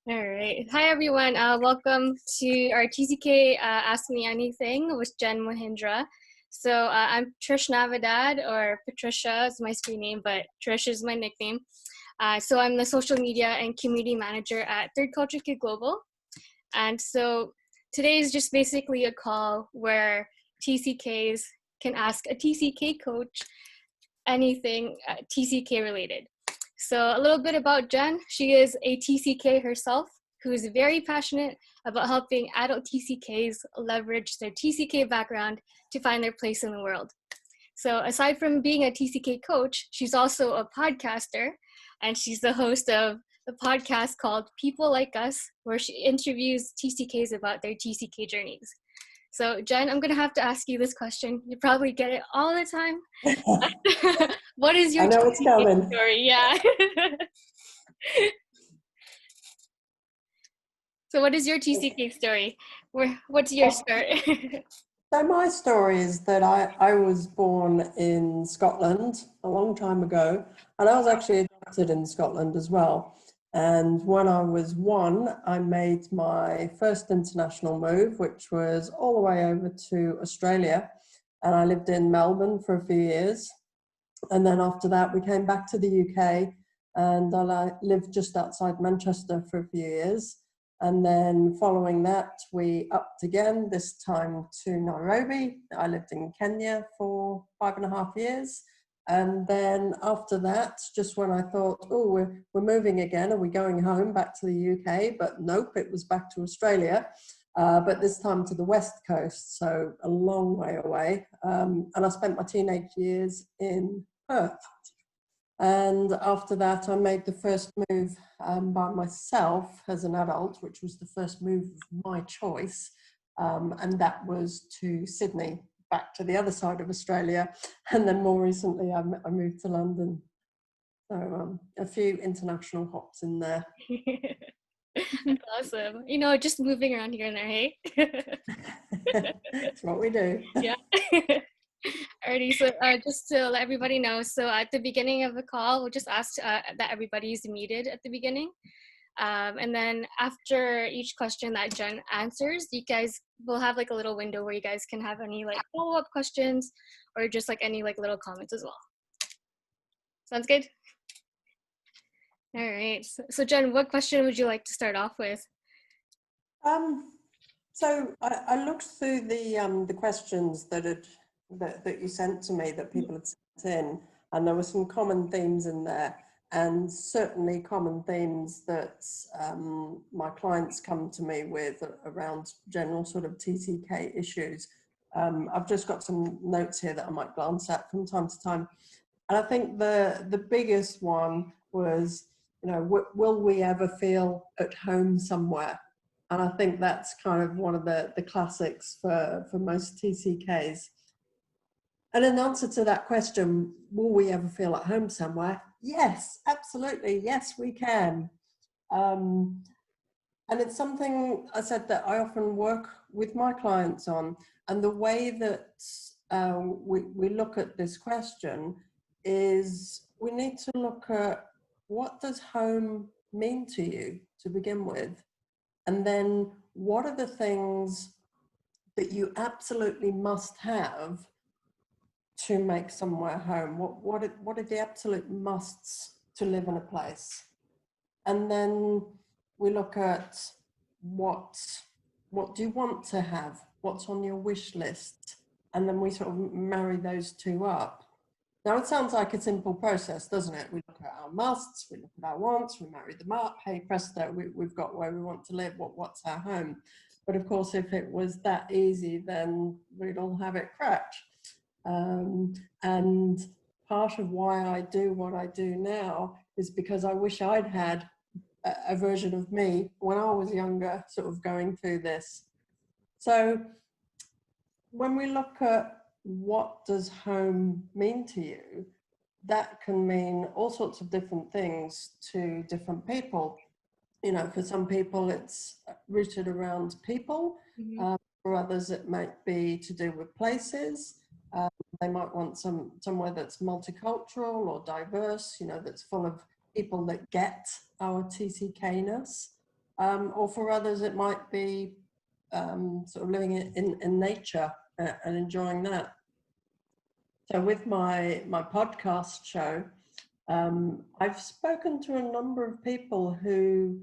All right. Hi, everyone. Welcome to our TCK Ask Me Anything with Jen Mohindra. So I'm Trish Navidad, or Patricia is my screen name, but Trish is my nickname. So I'm the social media and community manager at Third Culture Kid Global. And so today is just basically a call where TCKs can ask a TCK coach anything TCK related. So a little bit about Jen. She is a TCK herself who is very passionate about helping adult TCKs leverage their TCK background to find their place in the world. So aside from being a TCK coach, she's also a podcaster, and she's the host of the podcast called People Like Us, where she interviews TCKs about their TCK journeys. So Jen, I'm gonna have to ask you this question. You probably get it all the time. What is your I know it's coming. story? Yeah. So what is your TCK story? What's your start? So my story is that I was born in Scotland a long time ago, and I was actually adopted in Scotland as well. And when I was 1, I made my first international move, which was all the way over to Australia. And I lived in Melbourne for a few years. And then after that, we came back to the UK, and I lived just outside Manchester for a few years. And then following that, we upped again, this time to Nairobi. I lived in Kenya for 5.5 years. And then after that, just when I thought, oh, we're moving again, are we going home back to the UK? But nope, it was back to Australia, but this time to the West Coast, so a long way away. And I spent my teenage years in Perth. And after that, I made the first move by myself as an adult, which was the first move of my choice. And that was to Sydney, back to the other side of Australia. And then more recently, I moved to London. So a few international hops in there. That's awesome. You know, just moving around here and there, hey? That's what we do. Yeah. Alrighty, so just to let everybody know, so at the beginning of the call, we'll just ask that everybody's muted at the beginning. And then after each question that Jen answers, you guys will have like a little window where you guys can have any like follow-up questions or just like any like little comments as well. Sounds good? All right. So Jen, what question would you like to start off with? So I looked through the questions that you sent to me, that people had sent in, and there were some common themes in there, and certainly common themes that my clients come to me with around general sort of TCK issues. I've just got some notes here that I might glance at from time to time. And I think the biggest one was, you know, will we ever feel at home somewhere? And I think that's kind of one of the classics for most TCKs. And in answer to that question, will we ever feel at home somewhere? Yes, absolutely. Yes, we can. And it's something I said that I often work with my clients on. And the way that we look at this question is we need to look at, what does home mean to you to begin with? And then what are the things that you absolutely must have to make somewhere home? What are the absolute musts to live in a place? And then we look at what do you want to have? What's on your wish list? And then we sort of marry those two up. Now, it sounds like a simple process, doesn't it? We look at our musts, we look at our wants, we marry them up. Hey, presto, we've got where we want to live. What's our home? But of course, if it was that easy, then we'd all have it cracked. And part of why I do what I do now is because I wish I'd had a version of me when I was younger, sort of going through this. So when we look at what does home mean to you, that can mean all sorts of different things to different people. You know, for some people it's rooted around people. Mm-hmm. For others it might be to do with places. They might want somewhere that's multicultural or diverse, you know, that's full of people that get our TCK-ness. or for others it might be sort of living in nature and enjoying that. So with my podcast show, I've spoken to a number of people who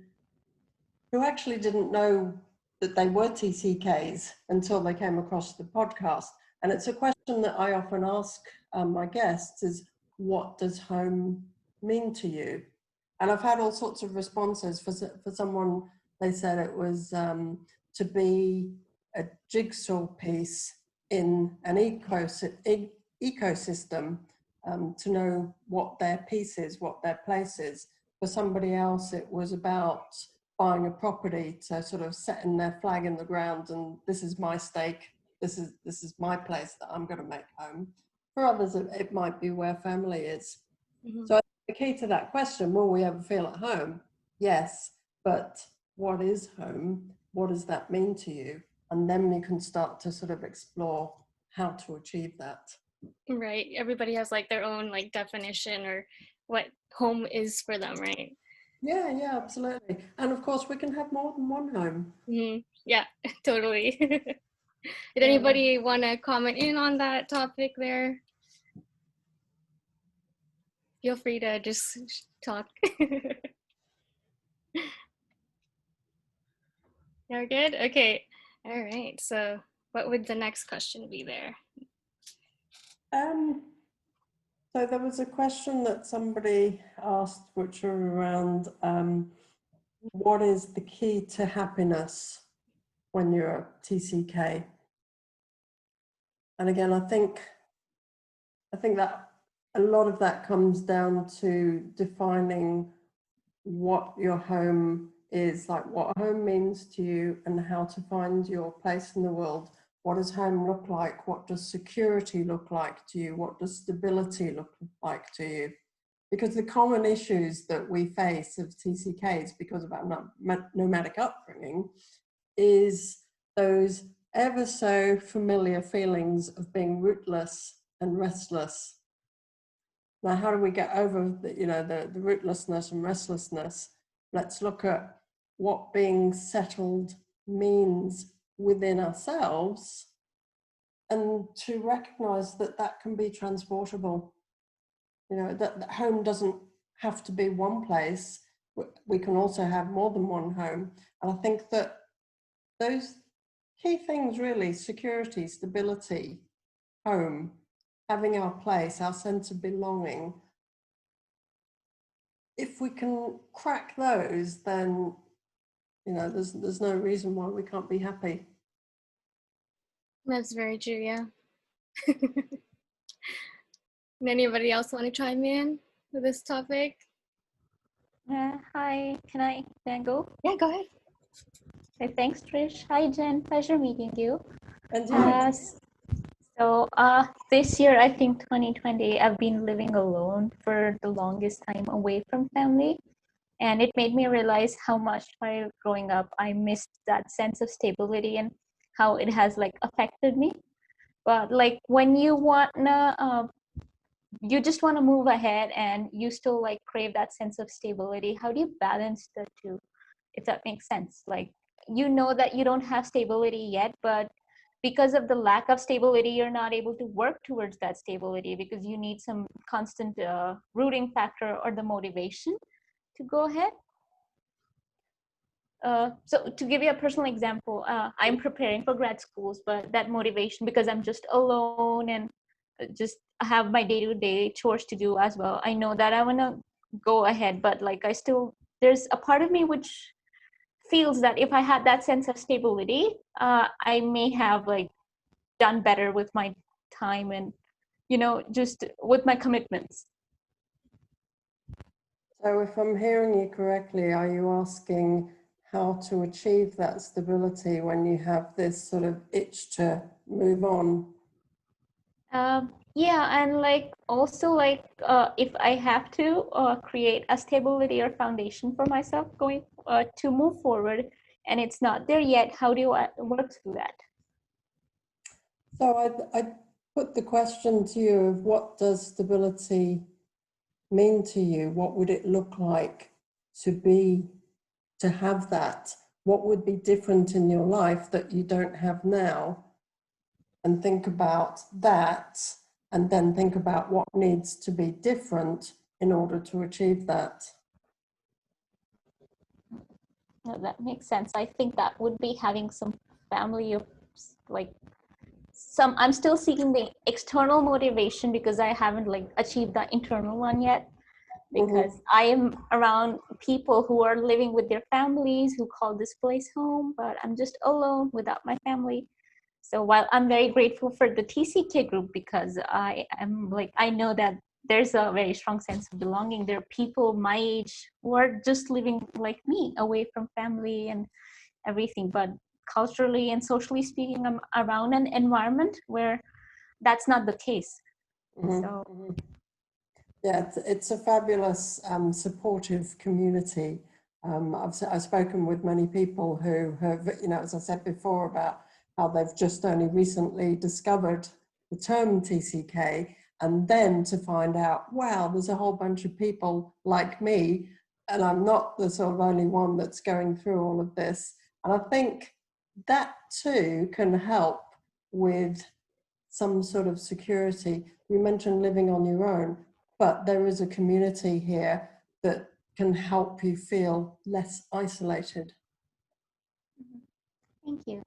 actually didn't know that they were TCKs until they came across the podcast. And it's a question that I often ask my guests is, what does home mean to you? And I've had all sorts of responses. For someone, they said it was to be a jigsaw piece in an ecosystem, to know what their piece is, what their place is. For somebody else, it was about buying a property to sort of setting their flag in the ground and this is my stake, this is my place that I'm going to make home. For others, it might be where family is. Mm-hmm. So the key to that question, will we ever feel at home? Yes, but what is home? What does that mean to you? And then you can start to sort of explore how to achieve that. Right. Everybody has like their own like definition or what home is for them, right? Yeah, absolutely. And of course, we can have more than one home. Mm-hmm. Yeah, totally. Did anybody want to comment in on that topic there? Feel free to just talk. You're good? Okay. All right. So what would the next question be there? So there was a question that somebody asked, which are around what is the key to happiness when you're a TCK? And again, I think that a lot of that comes down to defining what your home is, like what home means to you and how to find your place in the world. What does home look like? What does security look like to you? What does stability look like to you? Because the common issues that we face of TCKs because of our nomadic upbringing is those ever so familiar feelings of being rootless and restless. Now, how do we get over the rootlessness and restlessness? Let's look at what being settled means within ourselves and to recognize that that can be transportable. That home doesn't have to be one place. We can also have more than one home. And I think that those key things really, security, stability, home, having our place, our sense of belonging, if we can crack those, then there's no reason why we can't be happy. That's very true, yeah. Anybody else want to chime in with this topic? Hi, can I go? Yeah, go ahead. Okay, thanks, Trish. Hi, Jen. Pleasure meeting you. And so this year, I think 2020, I've been living alone for the longest time away from family. And it made me realize how much while growing up, I missed that sense of stability and how it has like affected me. But like when you you just want to move ahead and you still like crave that sense of stability, how do you balance the two, if that makes sense? Like, that you don't have stability yet, but because of the lack of stability, you're not able to work towards that stability because you need some constant rooting factor or the motivation to go ahead. So to give you a personal example, I'm preparing for grad schools, but that motivation, because I'm just alone and just have my day-to-day chores to do as well, I know that I want to go ahead, but like there's a part of me which feels that if I had that sense of stability, I may have like done better with my time and just with my commitments. So if I'm hearing you correctly, are you asking how to achieve that stability when you have this sort of itch to move on? Yeah, and like also like if I have to create a stability or foundation for myself going to move forward and it's not there yet, how do I work through that? So I put the question to you of what does stability mean to you? What would it look like to be to have that? What would be different in your life that you don't have now? And think about that, and then think about what needs to be different in order to achieve that. No, that makes sense. I think that would be having some family of like I'm still seeking the external motivation because I haven't like achieved the internal one yet. Because I am around people who are living with their families, who call this place home, but I'm just alone without my family. So while I'm very grateful for the TCK group, because I know that there's a very strong sense of belonging. There are people my age who are just living like me, away from family and everything. But culturally and socially speaking, I'm around an environment where that's not the case. So. Yeah, it's a fabulous, supportive community. I've spoken with many people who have, as I said before, about how they've just only recently discovered the term TCK, and then to find out, wow, there's a whole bunch of people like me, and I'm not the sort of only one that's going through all of this. And I think that too can help with some sort of security. You mentioned living on your own, but there is a community here that can help you feel less isolated. Thank you.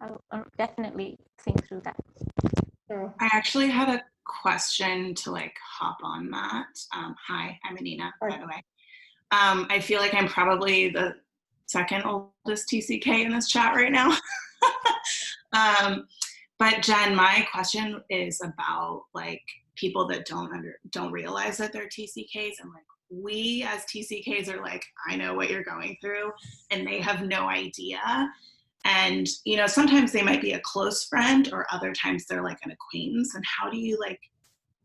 I'll definitely think through that. Sure. I actually had a question to like hop on that. Hi, I'm Anina, by the way. I feel like I'm probably the second oldest TCK in this chat right now. But Jen, my question is about like people that don't realize that they're TCKs, and like we as TCKs are like, I know what you're going through, and they have no idea. And sometimes they might be a close friend, or other times they're like an acquaintance. And how do you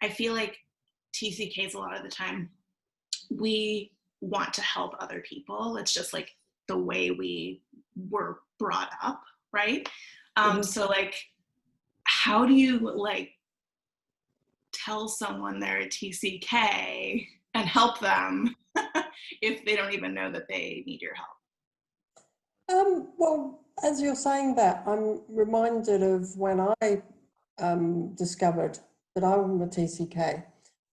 I feel like TCKs a lot of the time we want to help other people. It's just like the way we were brought up, right? So like, how do you tell someone they're a TCK and help them if they don't even know that they need your help? Well, as you're saying that, I'm reminded of when I discovered that I'm a TCK,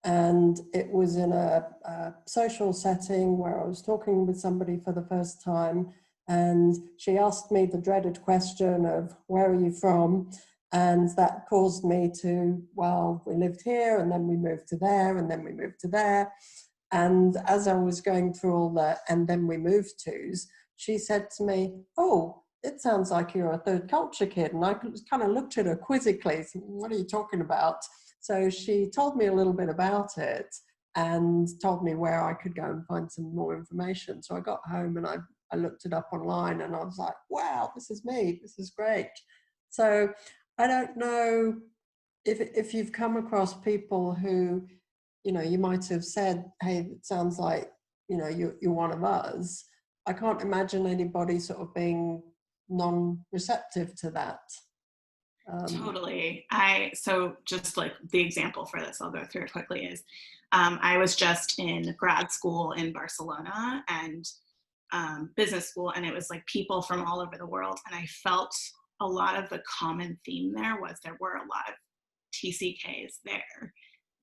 and it was in a social setting where I was talking with somebody for the first time, and she asked me the dreaded question of, where are you from? And that caused me to, well, we lived here, and then we moved to there, and then we moved to there. And as I was going through all that, and then we moved tos, she said to me, oh, it sounds like you're a third culture kid. And I kind of looked at her quizzically, thinking, what are you talking about? So she told me a little bit about it and told me where I could go and find some more information. So I got home and I looked it up online, and I was like, wow, this is me. This is great. So I don't know if you've come across people who, you might have said, hey, it sounds like, you're one of us. I can't imagine anybody sort of being non-receptive to that. Totally. So just like the example for this, I'll go through it quickly, is I was just in grad school in Barcelona and business school, and it was like people from all over the world. And I felt a lot of the common theme there were a lot of TCKs there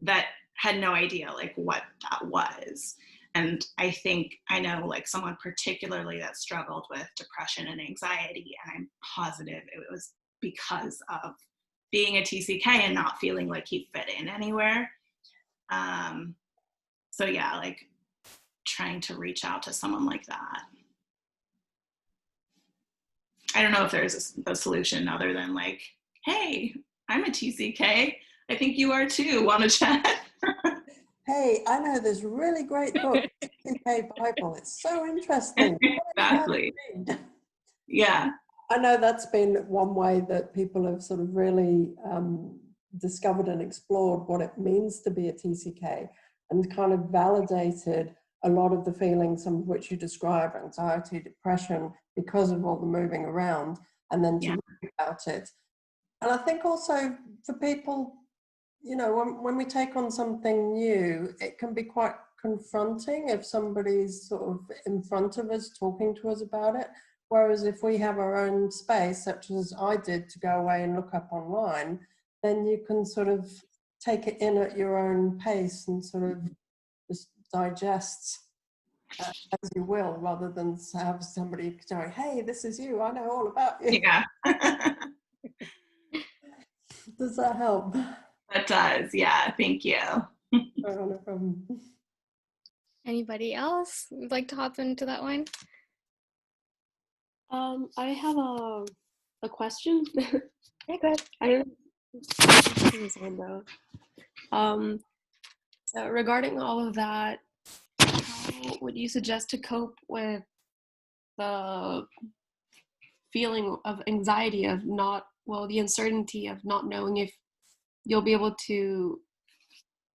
that had no idea like what that was. And I think I know like someone particularly that struggled with depression and anxiety, and I'm positive it was because of being a TCK and not feeling like he fit in anywhere. So yeah, like trying to reach out to someone like that. I don't know if there's a solution other than like, hey, I'm a TCK. I think you are too. Want to chat? Hey, I know this really great book, TCK Bible. It's so interesting. Exactly. Yeah. I know that's been one way that people have sort of really discovered and explored what it means to be a TCK, and kind of validated a lot of the feelings, some of which you describe, anxiety, depression, because of all the moving around, and then to read about it. And I think also for people, when we take on something new, it can be quite confronting if somebody's sort of in front of us talking to us about it. Whereas if we have our own space, such as I did to go away and look up online, then you can sort of take it in at your own pace and sort of just digest as you will, rather than have somebody going, hey, this is you, I know all about you. Yeah. Does that help? That does, yeah, thank you. Oh, no problem. Anybody else would like to hop into that one? I have a question. Yeah, go ahead. I don't know. So regarding all of that, how would you suggest to cope with the feeling of anxiety of the uncertainty of not knowing if you'll be able to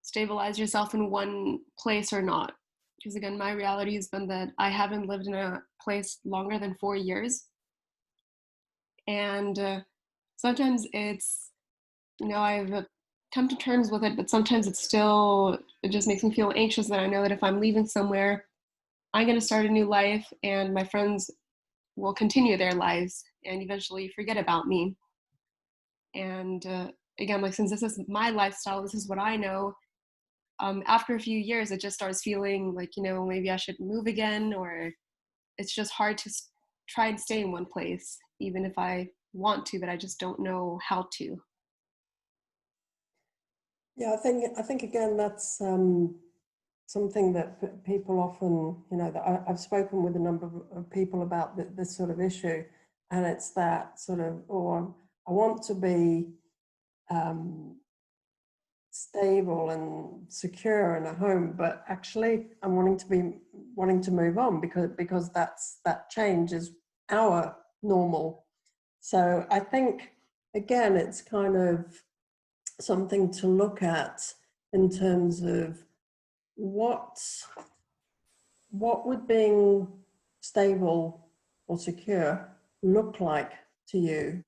stabilize yourself in one place or not? Because again, my reality has been that I haven't lived in a place longer than 4 years. And sometimes it's, I've come to terms with it, but sometimes it just makes me feel anxious that I know that if I'm leaving somewhere, I'm going to start a new life and my friends will continue their lives and eventually forget about me. And again, like, since this is my lifestyle, this is what I know, after a few years, it just starts feeling like, maybe I should move again, or it's just hard to try and stay in one place, even if I want to, but I just don't know how to. Yeah, I think again, that's something that people often, that I've spoken with a number of people about this sort of issue, and it's that sort of, I want to be stable and secure in a home, but actually I'm wanting to move on because that change is our normal. So I think again, it's kind of something to look at in terms of what would being stable or secure look like to you?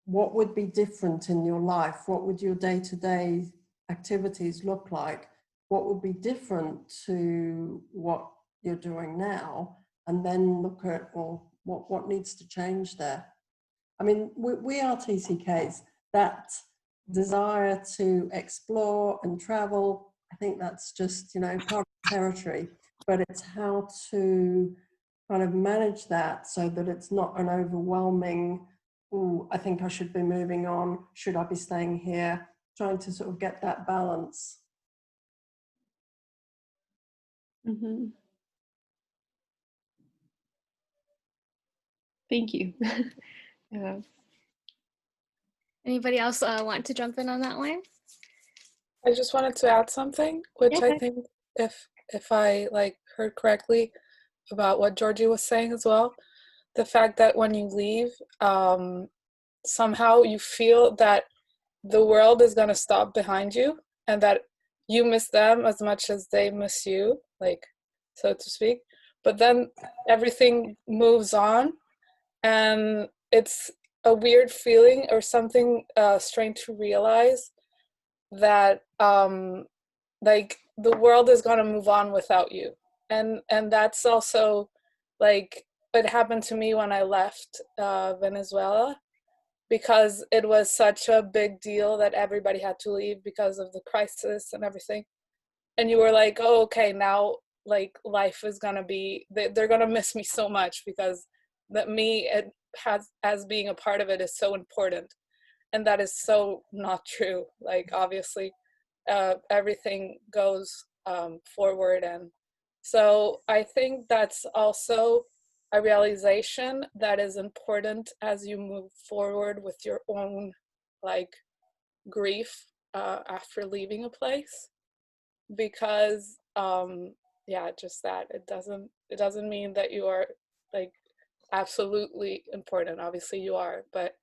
What would be different in your life? What would your day-to-day activities look like? What would be different to what you're doing now? And then look at, well, what needs to change there? I mean, we are TCKs. That desire to explore and travel, I think that's just, part of the territory. But it's how to kind of manage that so that it's not an overwhelming, I think I should be moving on. Should I be staying here? Trying to sort of get that balance. Mm-hmm. Thank you. Yeah. Anybody else want to jump in on that one? I just wanted to add something, which Yeah. I think if I heard correctly about what Georgie was saying as well, the fact that when you leave, somehow you feel that the world is going to stop behind you and that you miss them as much as they miss you, so to speak. But then everything moves on, and it's a weird feeling or something strange to realize that the world is going to move on without you. And that's also it happened to me when I left Venezuela, because it was such a big deal that everybody had to leave because of the crisis and everything. And you were like, oh, okay, now life is going to be, they're going to miss me so much because as being a part of it is so important. And that is so not true. Obviously, everything goes forward. And so I think that's also a realization that is important as you move forward with your own grief after leaving a place, because just that it doesn't mean that you are absolutely important. Obviously you are, but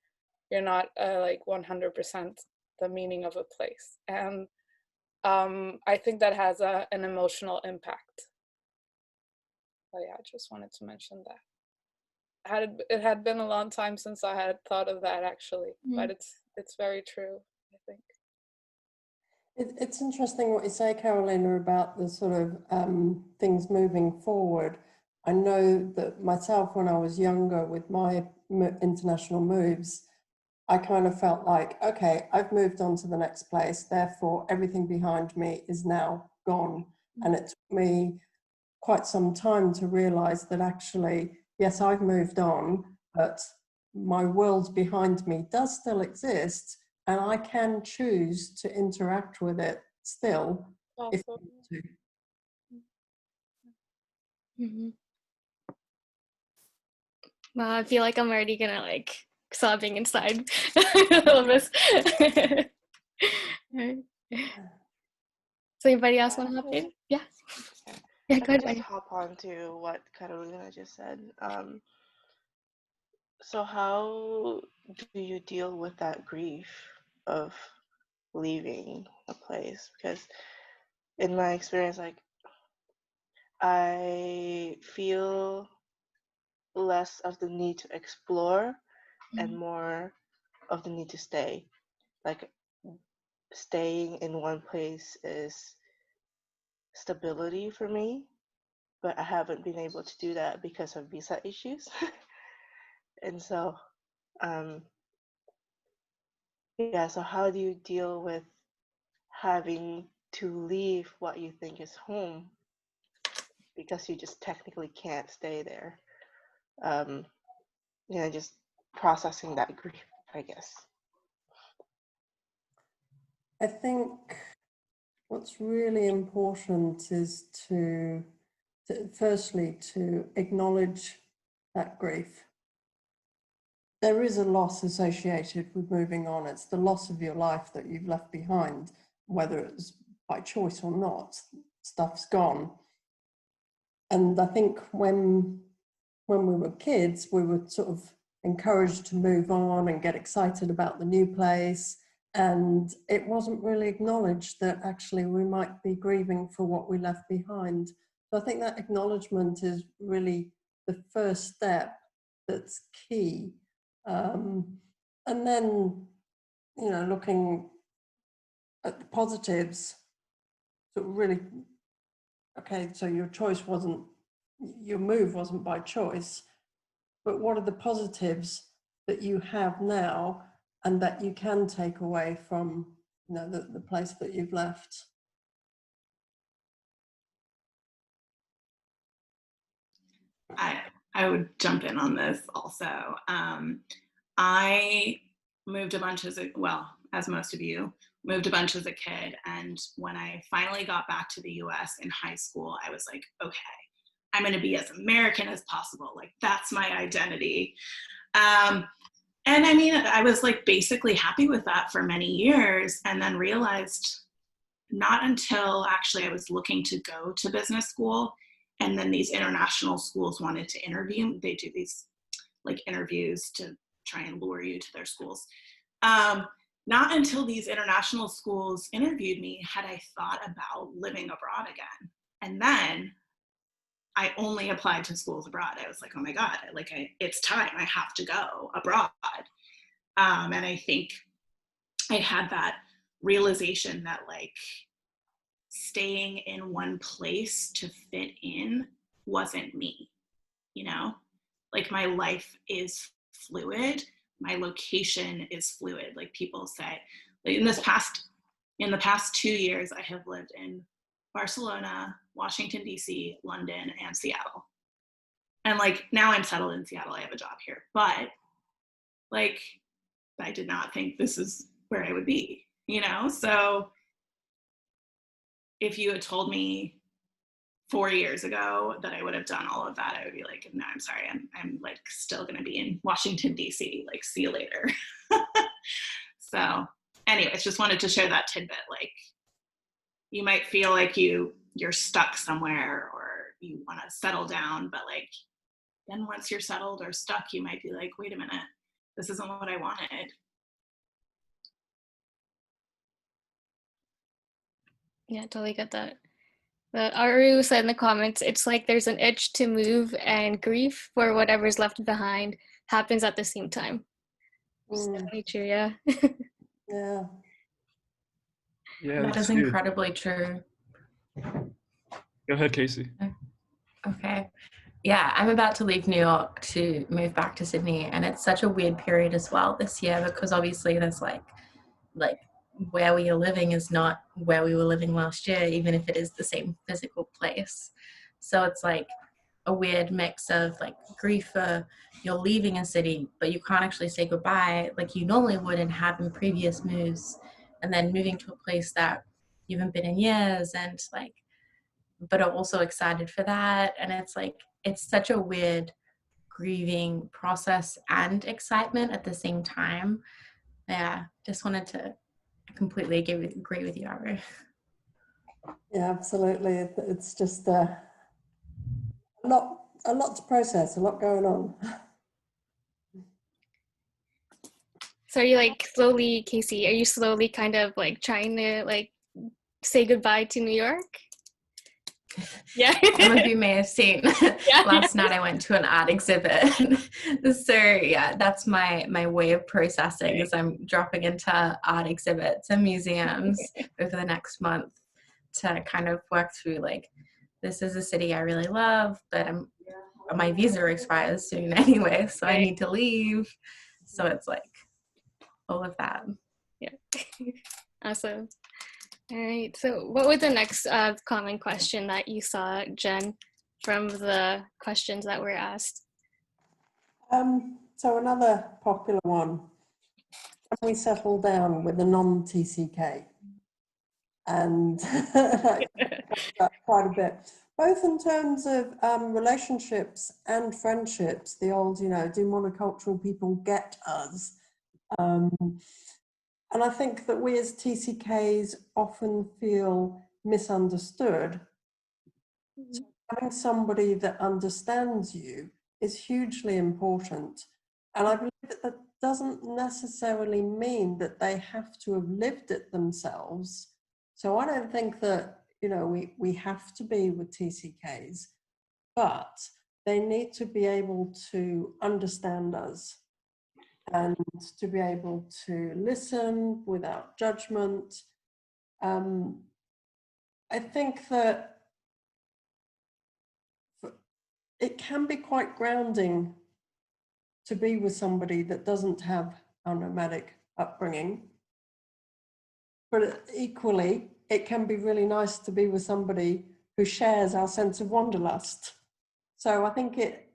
you're not 100% the meaning of a place. And I think that has an emotional impact. So yeah, I just wanted to mention that. It had been a long time since I had thought of that, actually, but it's very true, I think. It's interesting what you say, Carolina, about the sort of things moving forward. I know that myself, when I was younger with my international moves, I kind of felt like, okay, I've moved on to the next place, therefore everything behind me is now gone. And it took me quite some time to realize that actually, yes, I've moved on, but my world behind me does still exist, and I can choose to interact with it still if I want to. Mm-hmm. Well, I feel like I'm already gonna like sobbing inside all this. So anybody else want to hop in? Yeah. Yeah, go I ahead, just Maya. hop on to what Carolina just said. So how do you deal with that grief of leaving a place? Because in my experience, like, I feel less of the need to explore and more of the need to stay. Like, staying in one place is stability for me, but I haven't been able to do that because of visa issues. And so, yeah, so how do you deal with having to leave what you think is home because you just technically can't stay there? Just processing that grief, I guess. I think what's really important is to firstly, to acknowledge that grief. There is a loss associated with moving on. It's the loss of your life that you've left behind, whether it's by choice or not. Stuff's gone. And I think when we were kids, we were sort of encouraged to move on and get excited about the new place. And it wasn't really acknowledged that actually we might be grieving for what we left behind. So I think that acknowledgement is really the first step that's key. And then, looking at the positives, so really, okay, so your move wasn't by choice, but what are the positives that you have now and that you can take away from, the place that you've left? I would jump in on this also. I moved a bunch as most of you, moved a bunch as a kid. And when I finally got back to the US in high school, I was like, okay, I'm going to be as American as possible. Like, that's my identity. And I mean, I was like basically happy with that for many years, and then realized not until actually I was looking to go to business school, and then these international schools wanted to interview. They do these like interviews to try and lure you to their schools. Not until these international schools interviewed me had I thought about living abroad again. And then I only applied to schools abroad. I was like, oh my God, it's time, I have to go abroad. And I think I had that realization that like staying in one place to fit in wasn't me, like my life is fluid, my location is fluid. Like people say, like in the past 2 years, I have lived in Barcelona, Washington, DC, London, and Seattle. And like now I'm settled in Seattle, I have a job here, but like I did not think this is where I would be, So if you had told me 4 years ago that I would have done all of that, I would be like, no, I'm sorry, I'm like still gonna be in Washington, DC, like see you later. So anyways, just wanted to share that tidbit. Like you might feel like you're stuck somewhere or you want to settle down, but like then once you're settled or stuck, you might be like, wait a minute, this isn't what I wanted. Yeah, totally get that. But Aru said in the comments, it's like there's an itch to move and grief for whatever's left behind happens at the same time. It's definitely true, yeah. Yeah. Yeah, That that's is huge. incredibly true. Go ahead, Casey. Okay. Yeah, I'm about to leave New York to move back to Sydney, and it's such a weird period as well this year because obviously there's like where we are living is not where we were living last year, even if it is the same physical place. So it's like a weird mix of like grief for you're leaving a city, but you can't actually say goodbye like you normally would and have in previous moves, and then moving to a place that you haven't been in years, and like, but are also excited for that. And it's like, it's such a weird grieving process and excitement at the same time. Yeah, just wanted to completely agree with you, Aru. Yeah, absolutely. It's just a lot to process, a lot going on. So are you like slowly, Casey, are you slowly kind of like trying to like say goodbye to New York? Yeah. Some of you may have seen last night I went to an art exhibit. So yeah, that's my way of processing as I'm dropping into art exhibits and museums over the next month to kind of work through like, this is a city I really love, but my visa expires soon anyway, so I need to leave. So it's like all of that. Yeah. Awesome. All right. So what was the next common question that you saw, Jen, from the questions that were asked? So another popular one, can we settle down with a non-TCK? And quite a bit, both in terms of relationships and friendships, the old, do monocultural people get us? And I think that we as TCKs often feel misunderstood. So having somebody that understands you is hugely important. And I believe that doesn't necessarily mean that they have to have lived it themselves. So I don't think that, we have to be with TCKs, but they need to be able to understand us and to be able to listen without judgment. I think that it can be quite grounding to be with somebody that doesn't have a nomadic upbringing. But equally, it can be really nice to be with somebody who shares our sense of wanderlust. So I think it,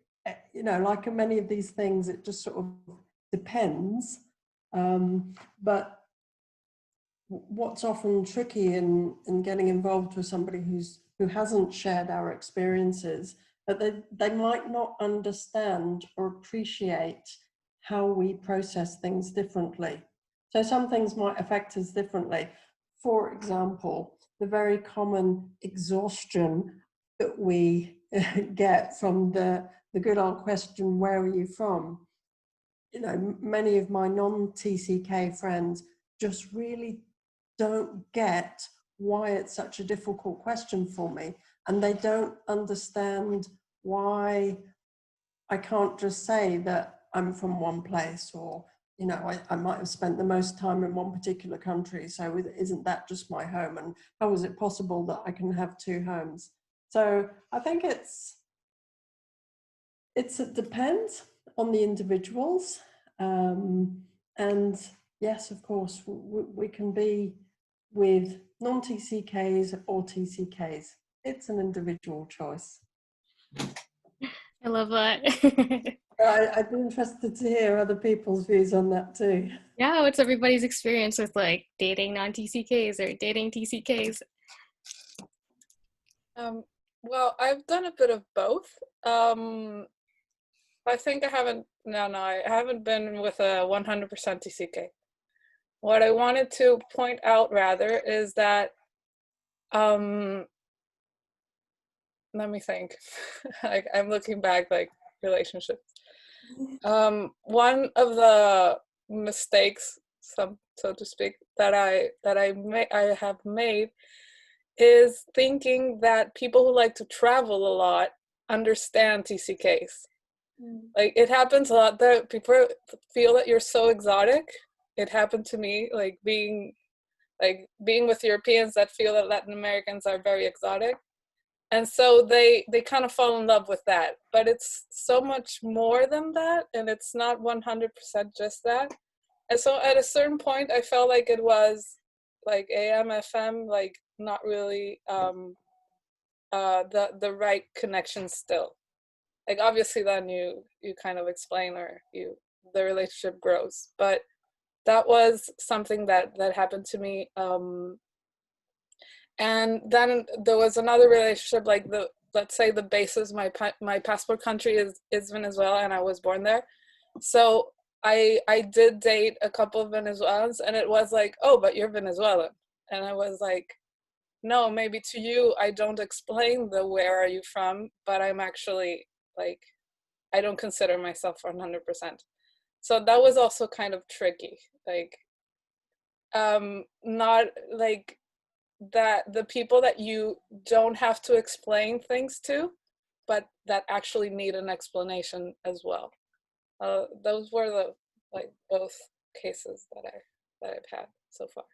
like in many of these things, it just sort of depends. But what's often tricky in getting involved with somebody who hasn't shared our experiences, that they might not understand or appreciate how we process things differently. So some things might affect us differently. For example, the very common exhaustion that we get from the good old question, where are you from? Many of my non-TCK friends just really don't get why it's such a difficult question for me. And they don't understand why I can't just say that I'm from one place, or, I might have spent the most time in one particular country. So isn't that just my home? And how is it possible that I can have two homes? So I think it depends on the individuals. And yes, of course, we can be with non-TCKs or TCKs. It's an individual choice. I love that. I'd be interested to hear other people's views on that too. Yeah, what's everybody's experience with like dating non-TCKs or dating TCKs? Well, I've done a bit of both. I think I haven't been with a 100% TCK. What I wanted to point out rather is that, let me think. I'm looking back, like relationships. One of the mistakes, so to speak, that I have made is thinking that people who like to travel a lot understand TCKs. Like, it happens a lot that people feel that you're so exotic. It happened to me, like being like being with Europeans that feel that Latin Americans are very exotic. And so they kind of fall in love with that. But it's so much more than that, and it's not 100% just that. And so at a certain point, I felt like it was like AM, FM, like not really the right connection still. Like obviously then you kind of explain, or the relationship grows. But that was something that happened to me. And then there was another relationship, like let's say the basis, my passport country is Venezuela, and I was born there. So I did date a couple of Venezuelans, and it was like, oh, but you're Venezuelan. And I was like, no, maybe to you, I don't explain the where are you from, but I'm actually like, I don't consider myself 100%. So that was also kind of tricky. Like, not like that the people that you don't have to explain things to, but that actually need an explanation as well. Those were the both cases that I've had so far.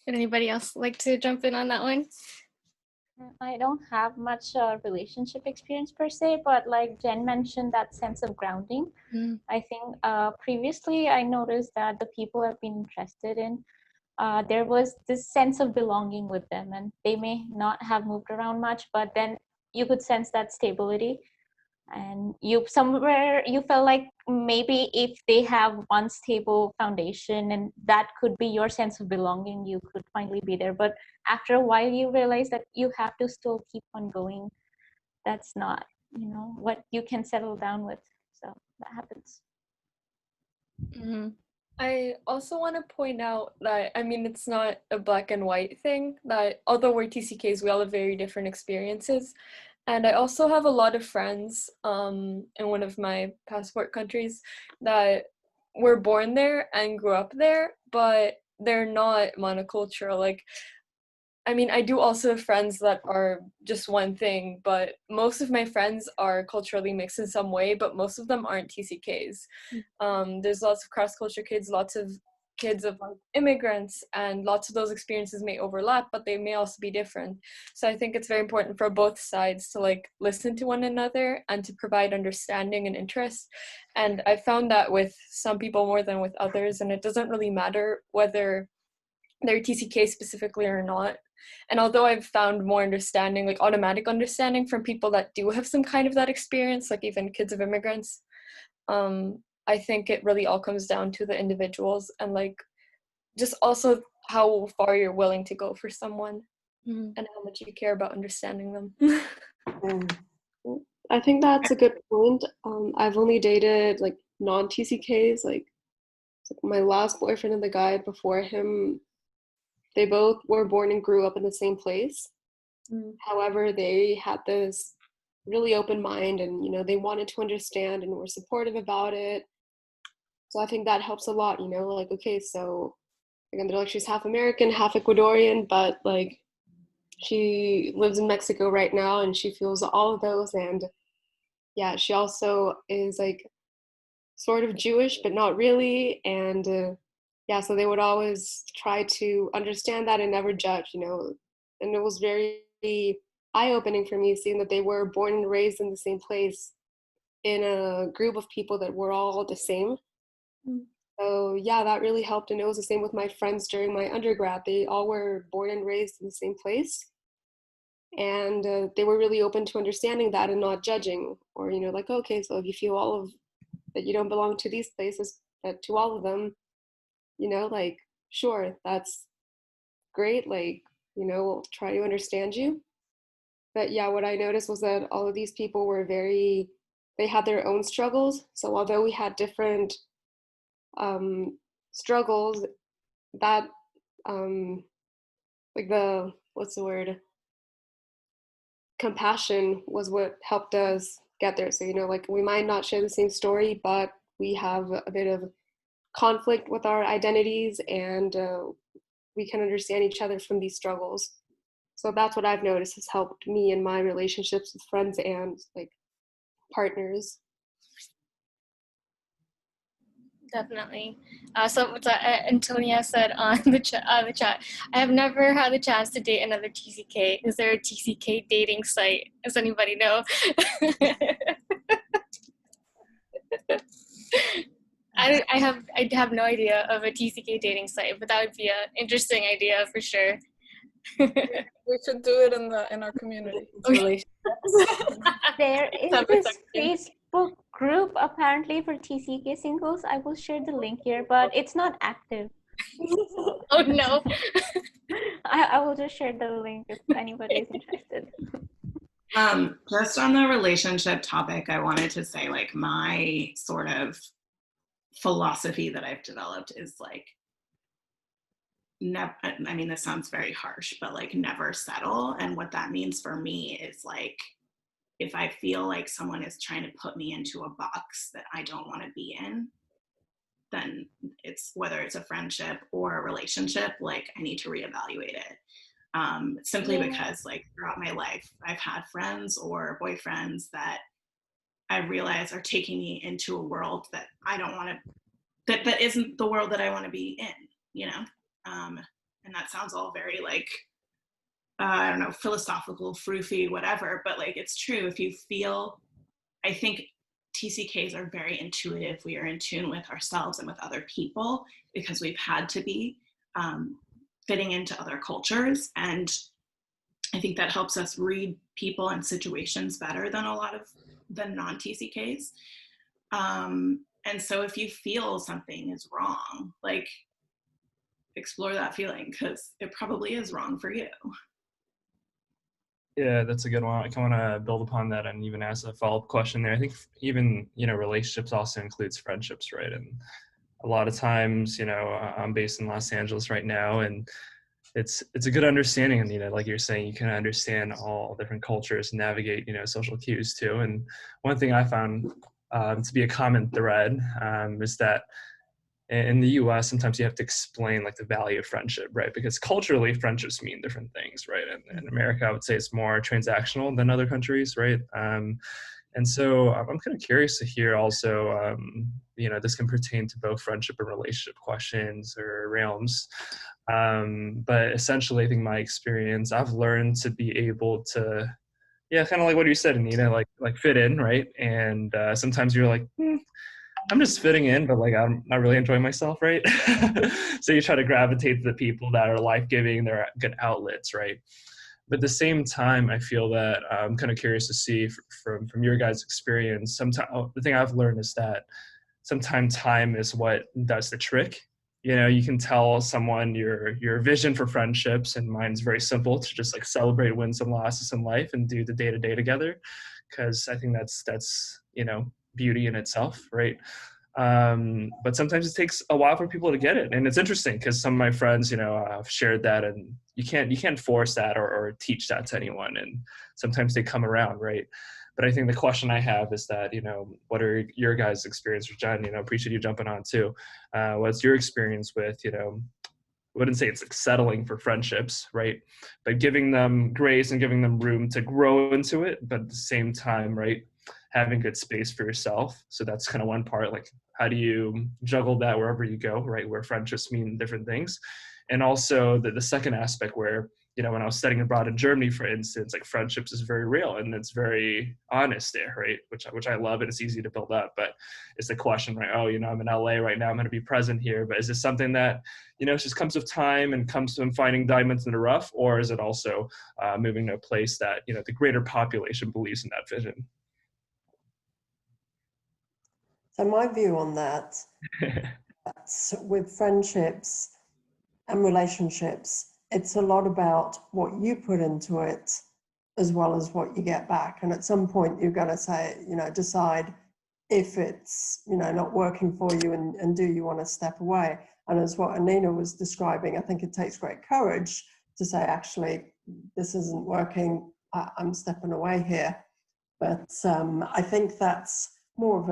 Would anybody else like to jump in on that one? I don't have much relationship experience per se, but like Jen mentioned, that sense of grounding. I think previously I noticed that the people I've been interested in, there was this sense of belonging with them, and they may not have moved around much, but then you could sense that stability. And you felt like maybe if they have one stable foundation, and that could be your sense of belonging, you could finally be there. But after a while you realize that you have to still keep on going. That's not what you can settle down with. So that happens. I also want to point out that, I mean, it's not a black and white thing, that although we're TCKs, we all have very different experiences. And I also have a lot of friends in one of my passport countries that were born there and grew up there, but they're not monocultural. Like, I mean, I do also have friends that are just one thing, but most of my friends are culturally mixed in some way, but most of them aren't TCKs. There's lots of cross-culture kids, lots of kids of immigrants, and lots of those experiences may overlap, but they may also be different. So I think it's very important for both sides to like listen to one another and to provide understanding and interest. And I found that with some people more than with others, and it doesn't really matter whether they're TCK specifically or not. And although I've found more understanding, like automatic understanding from people that do have some kind of that experience, like even kids of immigrants, I think it really all comes down to the individuals and like just also how far you're willing to go for someone and how much you care about understanding them. I think that's a good point. I've only dated like non-TCKs, like my last boyfriend and the guy before him, they both were born and grew up in the same place. However, they had this really open mind, and they wanted to understand and were supportive about it. So I think that helps a lot, like, okay, so again, they're like, she's half American, half Ecuadorian, but like she lives in Mexico right now and she feels all of those. And yeah, she also is like sort of Jewish, but not really. And yeah, so they would always try to understand that and never judge, and it was very eye-opening for me seeing that they were born and raised in the same place in a group of people that were all the same. So yeah, that really helped. And it was the same with my friends during my undergrad. They all were born and raised in the same place. And they were really open to understanding that and not judging, or, like, okay, so if you feel all of that you don't belong to these places, to all of them, like, sure, that's great. Like, we'll try to understand you. But yeah, what I noticed was that all of these people were they had their own struggles. So although we had different struggles, that like what's the word? Compassion was what helped us get there. So, like, we might not share the same story, but we have a bit of conflict with our identities, and we can understand each other from these struggles. So that's what I've noticed has helped me in my relationships with friends and like partners. Definitely. Antonia said on the chat, I have never had the chance to date another TCK. Is there a TCK dating site? Does anybody know? I have no idea of a TCK dating site, but that would be an interesting idea for sure. We should do it in our community. There is this Facebook group apparently for TCK singles. I will share the link here, but it's not active. Oh no. I will just share the link if anybody is interested. Just on the relationship topic, I wanted to say, like, my sort of philosophy that I've developed is like, never, I mean, this sounds very harsh, but like, never settle. And what that means for me is like, if I feel like someone is trying to put me into a box that I don't want to be in, then it's, whether it's a friendship or a relationship, like, I need to reevaluate it. Simply because, like, throughout my life, I've had friends or boyfriends that I realize are taking me into a world that I don't want to, that isn't the world that I want to be in, you know? And that sounds all very like, I don't know, philosophical, froofy, whatever, but like, it's true. If you feel, I think TCKs are very intuitive. We are in tune with ourselves and with other people because we've had to be fitting into other cultures. And I think that helps us read people and situations better than non-TCKs. And so if you feel something is wrong, like, explore that feeling, because it probably is wrong for you. Yeah, that's a good one. I kind of want to build upon that and even ask a follow-up question there. I think even, relationships also includes friendships, right? And a lot of times, I'm based in Los Angeles right now, and it's a good understanding. And, like you're saying, you can understand all different cultures, navigate, social cues too. And one thing I found to be a common thread is that in the US, sometimes you have to explain like the value of friendship, right? Because culturally, friendships mean different things, right? And in America, I would say it's more transactional than other countries, right? And so I'm kind of curious to hear also, this can pertain to both friendship and relationship questions or realms. But essentially, I think my experience, I've learned to be able to, kind of like what you said, Anita, like fit in, right? And sometimes you're like, I'm just fitting in, but like, I'm not really enjoying myself, right? So you try to gravitate to the people that are life-giving, they're good outlets, right? But at the same time, I feel that I'm kind of curious to see from your guys' experience. Sometimes the thing I've learned is that sometimes time is what does the trick. You can tell someone your vision for friendships, and mine's very simple, to just like celebrate wins and losses in life and do the day-to-day together, because I think that's beauty in itself, right? But sometimes it takes a while for people to get it, and it's interesting because some of my friends, have shared that, and you can't force that or teach that to anyone, and sometimes they come around, right? But I think the question I have is that, what are your guys' experience with Jen? Appreciate you jumping on too. What's your experience with, I wouldn't say it's like settling for friendships, right? But giving them grace and giving them room to grow into it, but at the same time, right, having good space for yourself. So that's kind of one part. Like, how do you juggle that wherever you go, right? Where friendships mean different things. And also the second aspect where, when I was studying abroad in Germany, for instance, like, friendships is very real and it's very honest there, right? Which I love, and it's easy to build up. But it's the question, right? Oh, I'm in LA right now, I'm going to be present here. But is this something that, it just comes with time and comes from finding diamonds in the rough? Or is it also moving to a place that, the greater population believes in that vision? So my view on that, with friendships and relationships, it's a lot about what you put into it as well as what you get back. And at some point you've got to say, decide if it's, not working for you, and do you want to step away? And as what Anina was describing, I think it takes great courage to say, actually, this isn't working, I'm stepping away here. But I think that's more of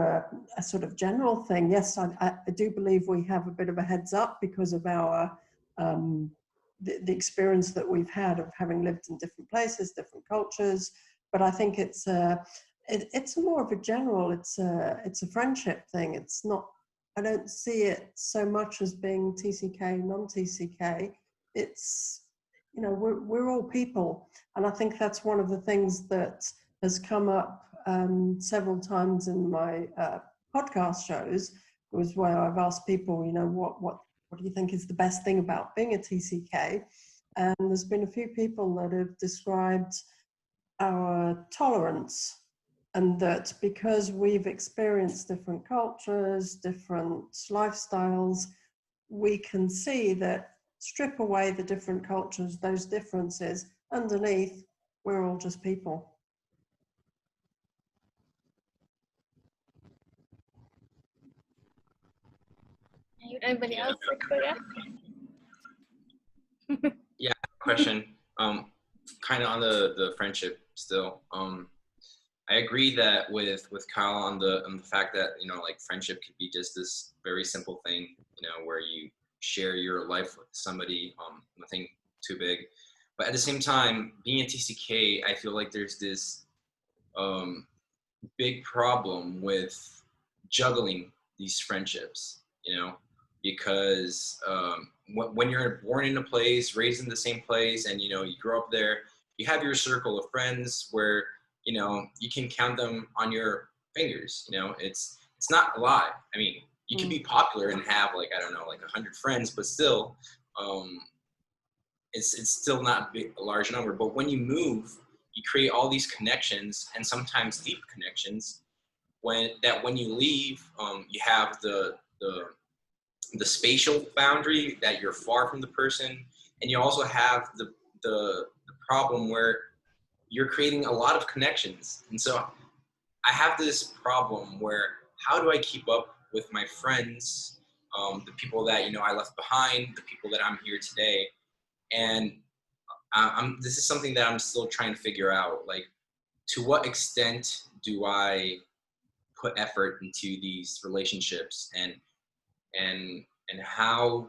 a sort of general thing. Yes, I do believe we have a bit of a heads up because of our the experience that we've had of having lived in different places, different cultures. But I think it's more of a general. It's a friendship thing. It's not I don't see it so much as being TCK, non-TCK. It's, you know, we're all people. And I think that's one of the things that has come up several times in my podcast shows, was where I've asked people, you know, what do you think is the best thing about being a TCK? And there's been a few people that have described our tolerance, and that because we've experienced different cultures, different lifestyles, we can see that strip away the different cultures, those differences, underneath, we're all just people. Anybody else like to go? Yeah, question. Kind of on the friendship still. I agree that with Kyle on the fact that, you know, like friendship could be just this very simple thing, you know, where you share your life with somebody, nothing too big. But at the same time, being a TCK, I feel like there's this big problem with juggling these friendships, you know, because when you're born in a place, raised in the same place, and, you know, you grow up there, you have your circle of friends where, you know, you can count them on your fingers. You know, it's not a lot. I mean, you can be popular and have, like, I don't know, like 100 friends, but still, it's still not a large number. But when you move, you create all these connections, and sometimes deep connections. When you leave, you have the spatial boundary that you're far from the person, and you also have the problem where you're creating a lot of connections. And so I have this problem where, how do I keep up with my friends, the people that, you know, I left behind, the people that I'm here today? And this is something that I'm still trying to figure out. Like, to what extent do I put effort into these relationships, and how,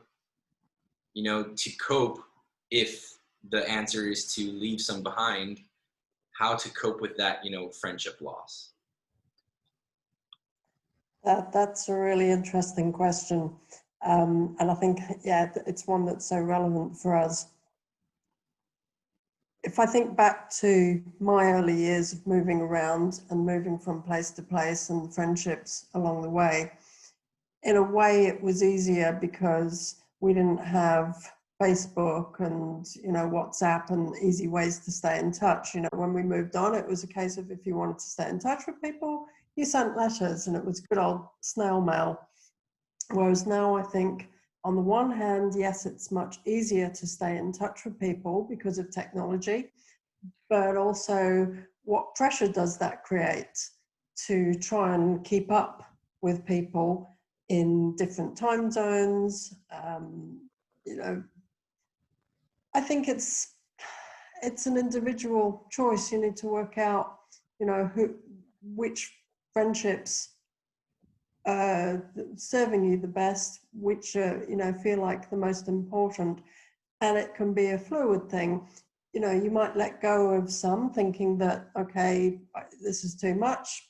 you know, to cope if the answer is to leave some behind, how to cope with that, you know, friendship loss? That's a really interesting question. And I think, yeah, it's one that's so relevant for us. If I think back to my early years of moving around and moving from place to place and friendships along the way, in a way it was easier because we didn't have Facebook and, you know, WhatsApp and easy ways to stay in touch. You know, when we moved on, it was a case of, if you wanted to stay in touch with people, you sent letters, and it was good old snail mail. Whereas now, I think, on the one hand, yes, it's much easier to stay in touch with people because of technology, but also, what pressure does that create to try and keep up with people in different time zones? You know, I think it's an individual choice. You need to work out, you know, which friendships are serving you the best, which you know, feel like the most important. And it can be a fluid thing. You know, you might let go of some, thinking that, okay, this is too much,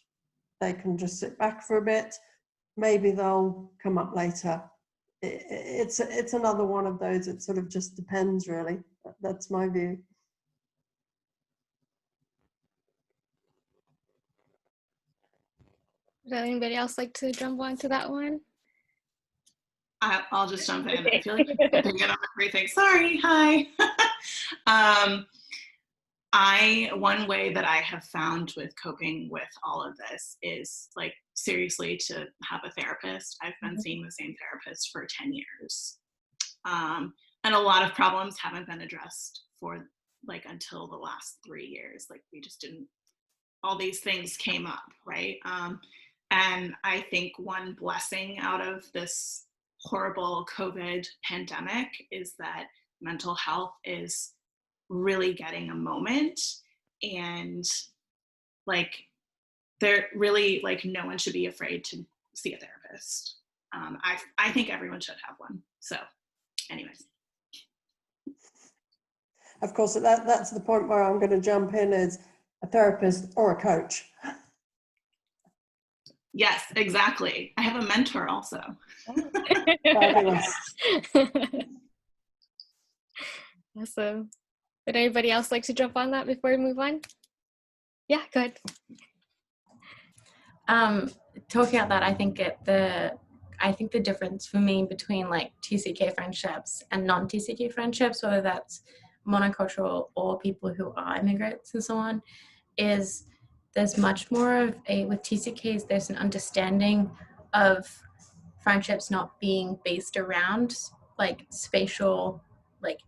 they can just sit back for a bit, maybe they'll come up later. It's another one of those, it sort of just depends, really. That's my view. Would anybody else like to jump onto that one? I'll just jump in. Okay. I feel like I'm jumping in on everything. Sorry. Hi. One way that I have found with coping with all of this is, like, seriously, to have a therapist. I've been seeing the same therapist for 10 years. And a lot of problems haven't been addressed for, like, until the last 3 years. Like, we just didn't, all these things came up, right? And I think one blessing out of this horrible COVID pandemic is that mental health is really getting a moment, and, like, they're really, like, no one should be afraid to see a therapist. I think everyone should have one. So anyways. Of course, that's the point where I'm going to jump in, is a therapist or a coach. Yes, exactly. I have a mentor also. Fabulous. Awesome. Would anybody else like to jump on that before we move on? Yeah, go ahead. Talking about that, I think the difference for me between like TCK friendships and non-TCK friendships, whether that's monocultural or people who are immigrants and so on, is there's much more of with TCKs, there's an understanding of friendships not being based around like spatial like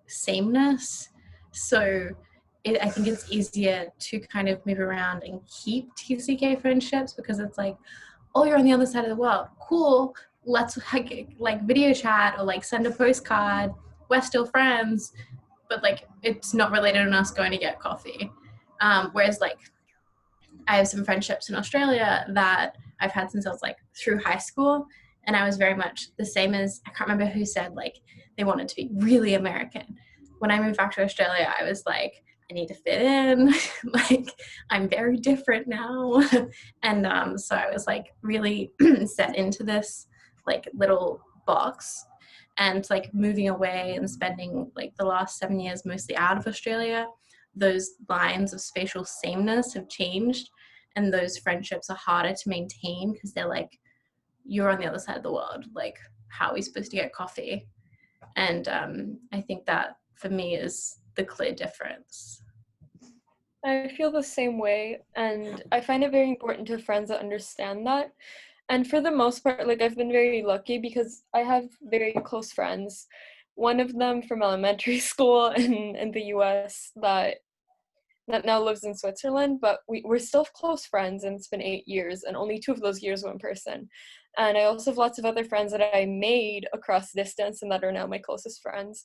sameness. So I think it's easier to kind of move around and keep TCK friendships because it's like, oh, you're on the other side of the world. Cool. Let's like video chat or like send a postcard. We're still friends, but like it's not related on us going to get coffee. Whereas like I have some friendships in Australia that I've had since I was like through high school, and I was very much the same as, I can't remember who said like they wanted to be really American. When I moved back to Australia, I was like, I need to fit in. Like I'm very different now. And so I was like really set into this like little box, and like moving away and spending like the last 7 years mostly out of Australia, those lines of spatial sameness have changed, and those friendships are harder to maintain because they're like, you're on the other side of the world, like how are we supposed to get coffee? And I think that for me is the clear difference. I feel the same way, and I find it very important to have friends that understand that. And for the most part, like I've been very lucky because I have very close friends. One of them from elementary school in the US that now lives in Switzerland, but we're still close friends, and it's been 8 years, and only 2 of those years were in person. And I also have lots of other friends that I made across distance and that are now my closest friends.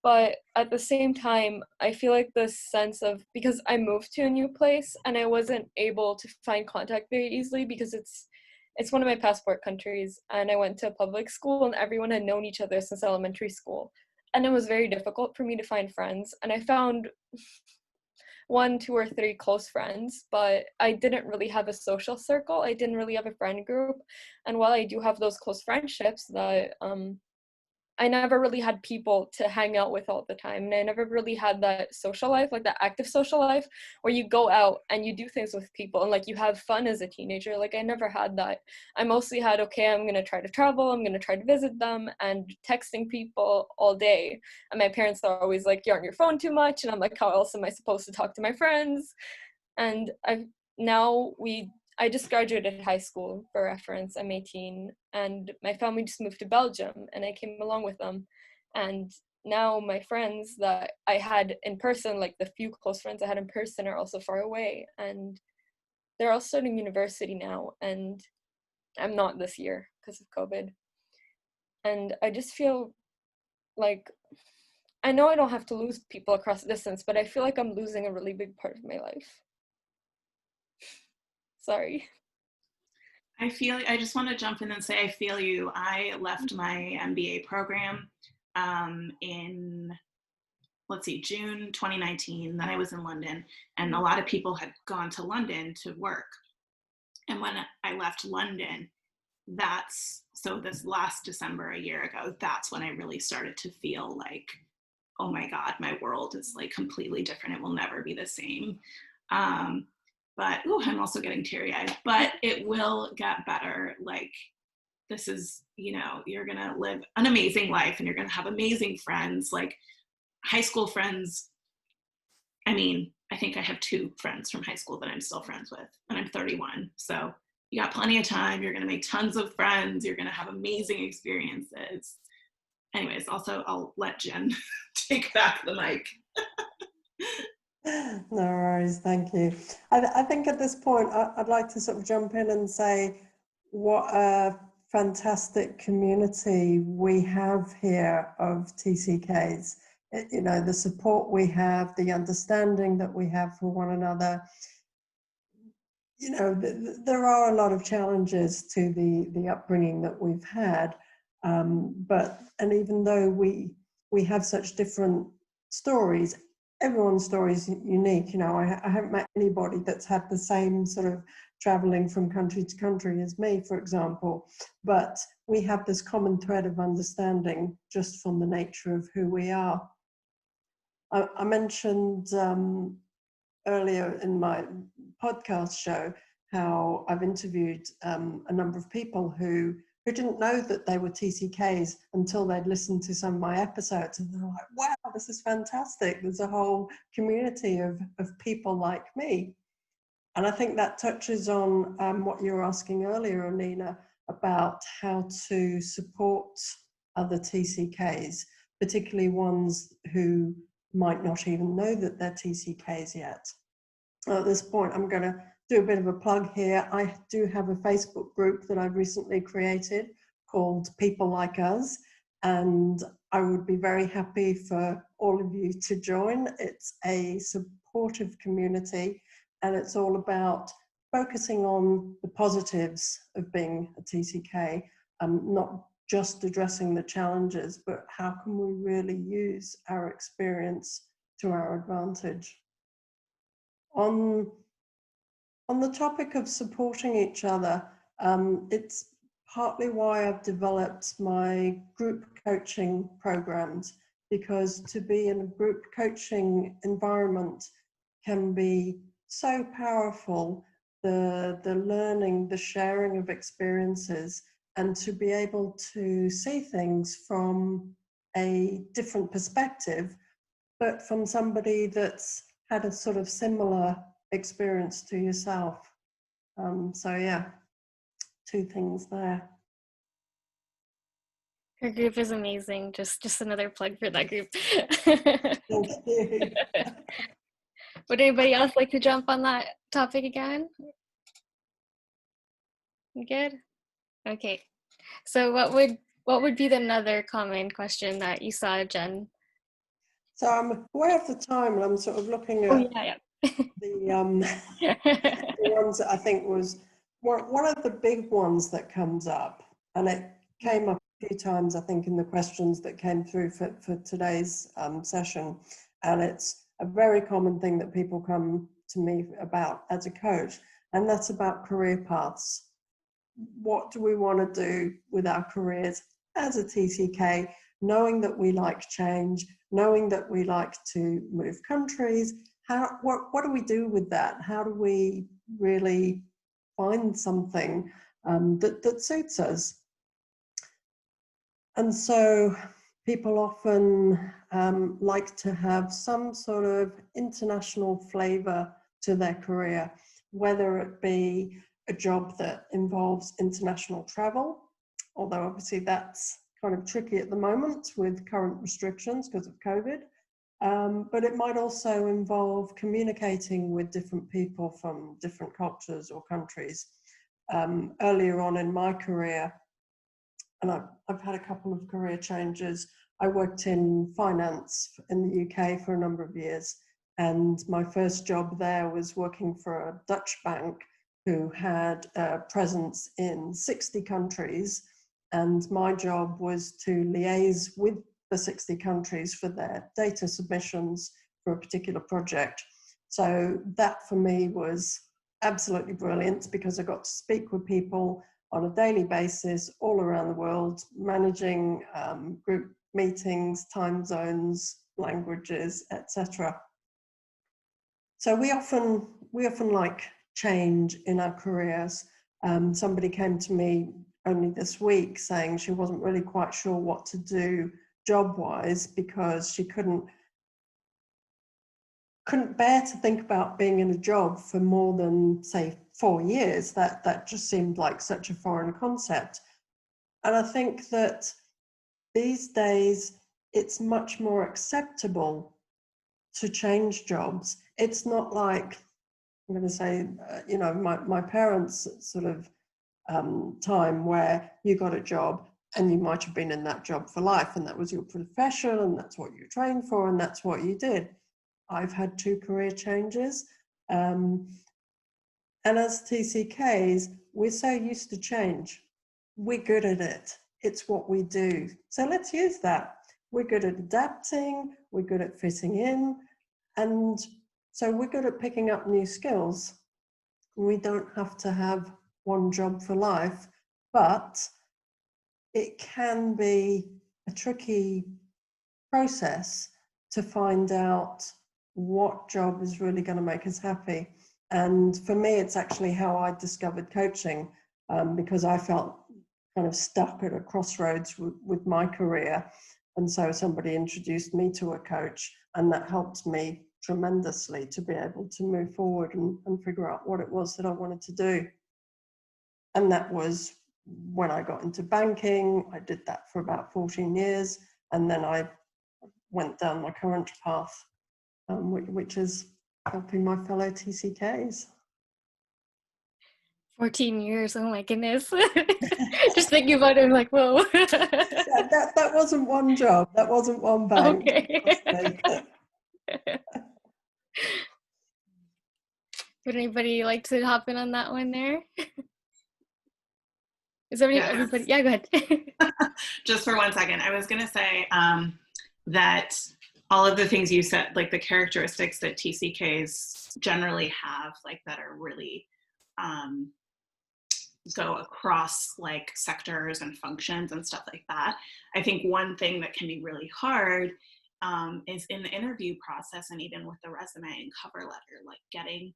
But at the same time, I feel like this sense of, because I moved to a new place and I wasn't able to find contact very easily because it's one of my passport countries, and I went to a public school and everyone had known each other since elementary school. And it was very difficult for me to find friends. And I found 1, 2, or 3 close friends, but I didn't really have a social circle. I didn't really have a friend group. And while I do have those close friendships, that I never really had people to hang out with all the time. And I never really had that social life, like that active social life where you go out and you do things with people and like you have fun as a teenager. Like I never had that. I mostly had, okay, I'm going to try to travel. I'm going to try to visit them, and texting people all day. And my parents are always like, you're on your phone too much. And I'm like, how else am I supposed to talk to my friends? And I just graduated high school, for reference. I'm 18, and my family just moved to Belgium, and I came along with them. And now my friends that I had in person, like the few close friends I had in person, are also far away, and they're all starting university now, and I'm not this year because of COVID. And I just feel like, I know I don't have to lose people across distance, but I feel like I'm losing a really big part of my life. Sorry. I just want to jump in and say I feel you. I left my MBA program in, June 2019. Then I was in London, and a lot of people had gone to London to work. And when I left London, this last December, a year ago, that's when I really started to feel like, oh my God, my world is like completely different. It will never be the same. But I'm also getting teary-eyed, but it will get better. Like this is, you're going to live an amazing life and you're going to have amazing friends, like high school friends. I mean, I think I have 2 friends from high school that I'm still friends with, and I'm 31. So you got plenty of time. You're going to make tons of friends. You're going to have amazing experiences. Anyways, also I'll let Jen take back the mic. No worries, thank you. I think at this point, I'd like to sort of jump in and say what a fantastic community we have here of TCKs. The support we have, the understanding that we have for one another. There are a lot of challenges to the upbringing that we've had, and even though we have such different stories, everyone's story is unique. You know, I haven't met anybody that's had the same sort of traveling from country to country as me, for example, but we have this common thread of understanding just from the nature of who we are. I mentioned earlier in my podcast show how I've interviewed a number of people who didn't know that they were TCKs until they'd listened to some of my episodes, and they're like, wow, this is fantastic. There's a whole community of people like me. And I think that touches on what you were asking earlier, Alina, about how to support other TCKs, particularly ones who might not even know that they're TCKs yet. At this point, I'm going to do a bit of a plug here. I do have a Facebook group that I've recently created called People Like Us, and I would be very happy for all of you to join. It's a supportive community, and it's all about focusing on the positives of being a TCK, not just addressing the challenges, but how can we really use our experience to our advantage. On the topic of supporting each other, it's partly why I've developed my group coaching programs, because to be in a group coaching environment can be so powerful, the learning, the sharing of experiences, and to be able to see things from a different perspective, but from somebody that's had a sort of similar experience to yourself. So yeah, two things there. Her group is amazing. Just another plug for that group. Thank you. Would anybody else like to jump on that topic again? Good? Okay. So what would be another common question that you saw, Jen? So I'm aware of the time, and I'm sort of looking at the ones that I think was one of the big ones that comes up, and it came up a few times, I think, in the questions that came through for today's session, and it's a very common thing that people come to me about as a coach, and that's about career paths. What do we want to do with our careers as a TCK, knowing that we like change, knowing that we like to move countries? What do we do with that? How do we really find something that suits us? And so people often like to have some sort of international flavor to their career, whether it be a job that involves international travel, although obviously that's kind of tricky at the moment with current restrictions because of COVID. But it might also involve communicating with different people from different cultures or countries. Earlier on in my career, and I've had a couple of career changes. I worked in finance in the UK for a number of years, and my first job there was working for a Dutch bank who had a presence in 60 countries, and my job was to liaise with the 60 countries for their data submissions for a particular project. So that for me was absolutely brilliant, because I got to speak with people on a daily basis all around the world, managing group meetings, time zones, languages, etc. So we often like change in our careers. Somebody came to me only this week saying she wasn't really quite sure what to do job-wise, because she couldn't bear to think about being in a job for more than, say, 4 years. That just seemed like such a foreign concept. And I think that these days it's much more acceptable to change jobs. It's not like, I'm going to say, you know, my parents' sort of time where you got a job and you might have been in that job for life, and that was your profession, and that's what you trained for, and that's what you did. I've had 2 career changes. And as TCKs, we're so used to change. We're good at it. It's what we do. So let's use that. We're good at adapting. We're good at fitting in. And so we're good at picking up new skills. We don't have to have one job for life, but it can be a tricky process to find out what job is really going to make us happy. And for me, it's actually how I discovered coaching, because I felt kind of stuck at a crossroads with my career. And so somebody introduced me to a coach, and that helped me tremendously to be able to move forward and figure out what it was that I wanted to do. And that was when I got into banking. I did that for about 14 years, and then I went down my current path, which is helping my fellow TCKs. 14 years, oh my goodness. Just thinking about it, I'm like, whoa. That wasn't one job, that wasn't one bank. Okay. Would anybody like to hop in on that one there? Is everybody? Yeah, go ahead. Just for 1 second, I was going to say that all of the things you said, like the characteristics that TCKs generally have, like that are really go across like sectors and functions and stuff like that. I think one thing that can be really hard is in the interview process, and even with the resume and cover letter, like getting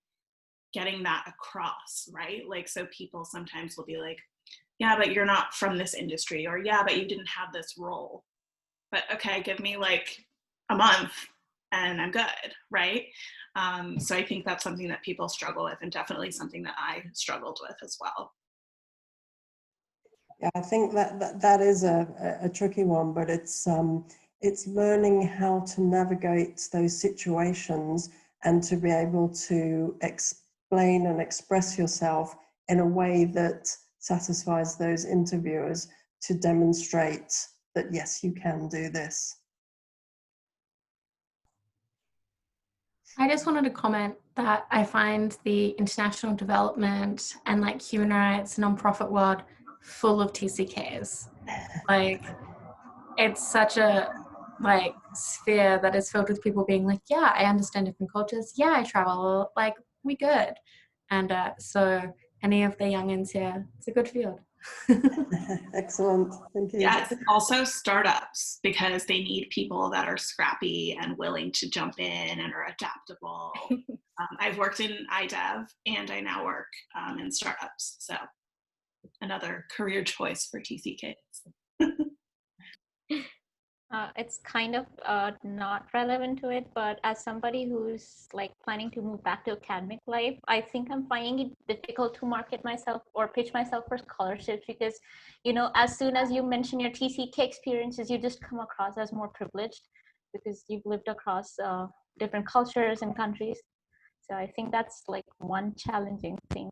that across, right? Like, so people sometimes will be like, yeah, but you're not from this industry, or yeah, but you didn't have this role. But okay, give me like a month and I'm good, right? So I think that's something that people struggle with, and definitely something that I struggled with as well. Yeah, I think that is a tricky one, but it's learning how to navigate those situations and to be able to explain and express yourself in a way that satisfies those interviewers, to demonstrate that yes, you can do this. I just wanted to comment that I find the international development and like human rights nonprofit world full of TCKs. Like, it's such a like sphere that is filled with people being like, yeah, I understand different cultures. Yeah, I travel. Like, we good. And so any of the youngins here, it's a good field. Excellent, thank you. Yes, also startups, because they need people that are scrappy and willing to jump in and are adaptable. I've worked in IDEV, and I now work in startups. So another career choice for TCKs. It's kind of not relevant to it, but as somebody who's like planning to move back to academic life, I think I'm finding it difficult to market myself or pitch myself for scholarships, because, you know, as soon as you mention your TCK experiences, you just come across as more privileged because you've lived across different cultures and countries. So I think that's like one challenging thing,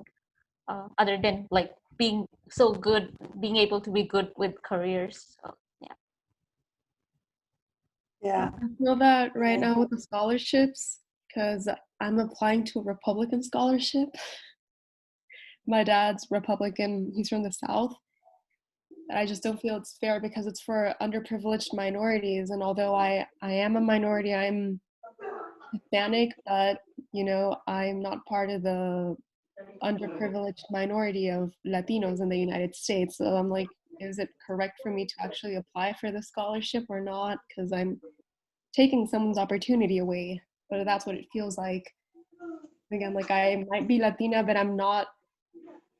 other than like being so good, being able to be good with careers. So, yeah. Yeah. I feel that right now with the scholarships, because I'm applying to a Republican scholarship. My dad's Republican, he's from the South. I just don't feel it's fair because it's for underprivileged minorities. And although I am a minority, I'm Hispanic, but, you know, I'm not part of the underprivileged minority of Latinos in the United States. So I'm like, is it correct for me to actually apply for the scholarship or not? Because I'm taking someone's opportunity away. But that's what it feels like. Again, like, I might be Latina, but I'm not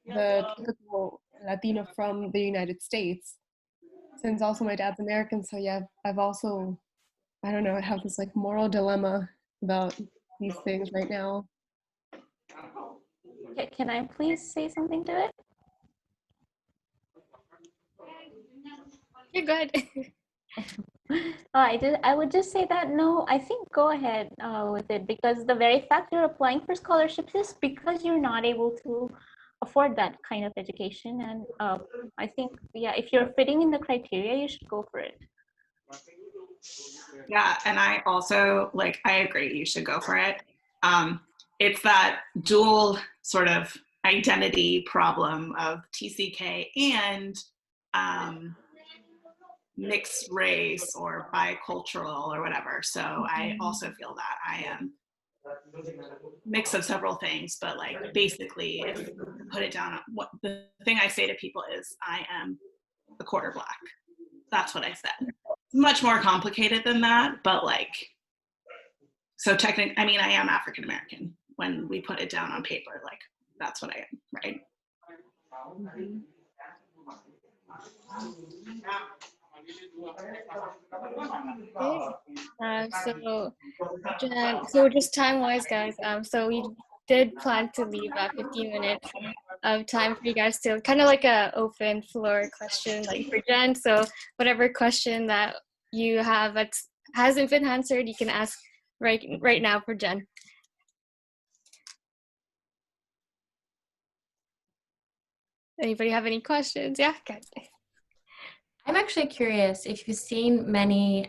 the typical Latino from the United States. Since also my dad's American, so yeah, I've also, I don't know, I have this like moral dilemma about these things right now. Can I please say something to it? You're good. I would just say that no, I think go ahead with it, because the very fact you're applying for scholarships is because you're not able to afford that kind of education. And I think, yeah, if you're fitting in the criteria, you should go for it. Yeah, and I also, like, I agree, you should go for it. It's that dual sort of identity problem of TCK and mixed race or bicultural or whatever. So I also feel that I am mix of several things, but like basically if to put it down, what the thing I say to people is I am a quarter Black. That's what I said. Much more complicated than that, but like, so technically, I mean, I am African American when we put it down on paper, like that's what I am, right? Okay. So Jen, so just time-wise, guys. So we did plan to leave 15 minutes of time for you guys to kind of like a open floor question, like for Jen. So whatever question that you have that hasn't been answered, you can ask right now for Jen. Anybody have any questions? Yeah, good. I'm actually curious if you've seen many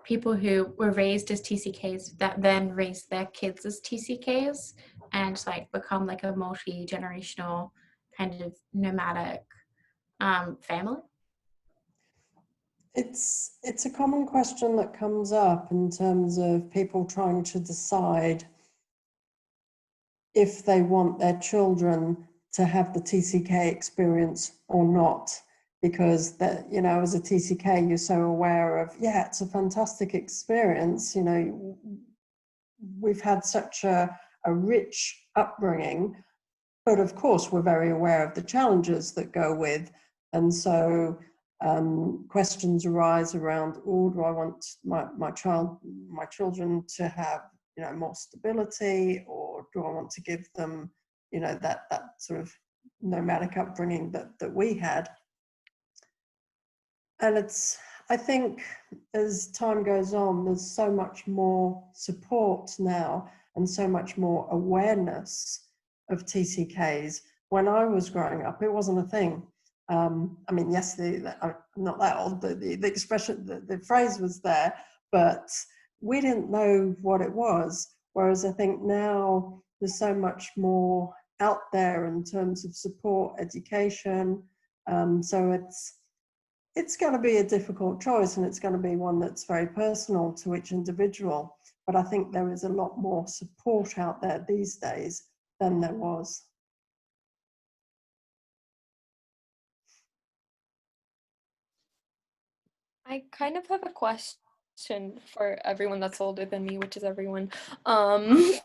people who were raised as TCKs that then raised their kids as TCKs and like become like a multi-generational kind of nomadic family. It's a common question that comes up in terms of people trying to decide if they want their children to have the TCK experience or not, because that, you know, as a TCK, you're so aware of, yeah, it's a fantastic experience. You know, we've had such a rich upbringing, but of course we're very aware of the challenges that go with. And so questions arise around, oh, do I want my children to have, you know, more stability, or do I want to give them, you know, that sort of nomadic upbringing that we had? And it's, I think as time goes on, there's so much more support now and so much more awareness of TCKs. When I was growing up, it wasn't a thing. I mean, yes, I'm not that old, but the expression, the phrase was there, but we didn't know what it was. Whereas I think now there's so much more out there in terms of support, education. So it's going to be a difficult choice, and it's going to be one that's very personal to each individual. But I think there is a lot more support out there these days than there was. I kind of have a question for everyone that's older than me, which is everyone. I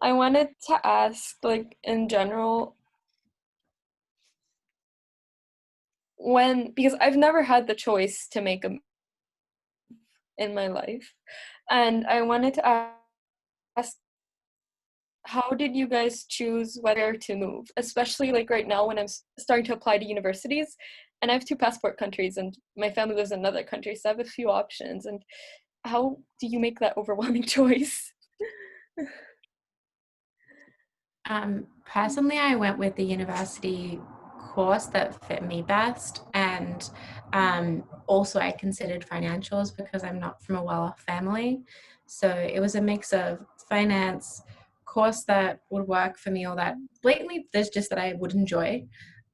wanted to ask, like, in general, because I've never had the choice to make in my life, and I wanted to ask, how did you guys choose whether to move? Especially like right now when I'm starting to apply to universities, and I have 2 passport countries and my family lives in another country, so I have a few options. And how do you make that overwhelming choice? Personally, I went with the university course that fit me best, and also I considered financials because I'm not from a well-off family. So it was a mix of finance, course that would work for me, or that blatantly there's just that I would enjoy.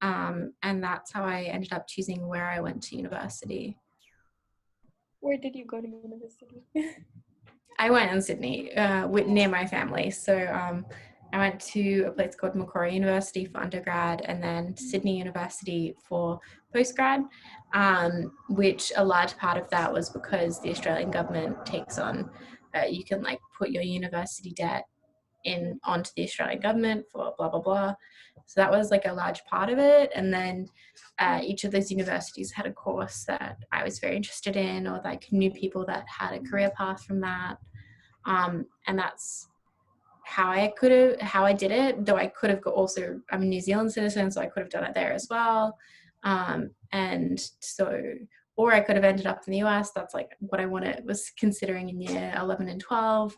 And that's how I ended up choosing where I went to university. Where did you go to university? I went in Sydney, near my family. So I went to a place called Macquarie University for undergrad, and then Sydney University for postgrad, which a large part of that was because the Australian government takes on, you can like put your university debt onto the Australian government for blah, blah, blah. So that was like a large part of it. And then each of those universities had a course that I was very interested in, or like knew people that had a career path from that. And that's how I did it, though I could have also, I'm a New Zealand citizen, so I could have done it there as well. And so, or I could have ended up in the US. That's like what I was considering in year 11 and 12.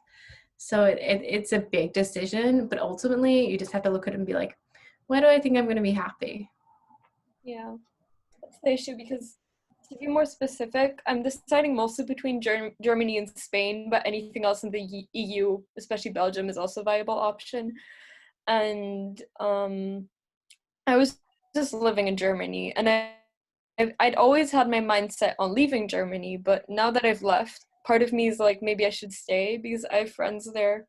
So it's a big decision, but ultimately you just have to look at it and be like, where do I think I'm going to be happy? Yeah, that's the issue, because to be more specific, I'm deciding mostly between Germany and Spain, but anything else in the EU, especially Belgium, is also a viable option. And I was just living in Germany, and I'd always had my mindset on leaving Germany, but now that I've left, part of me is like, maybe I should stay because I have friends there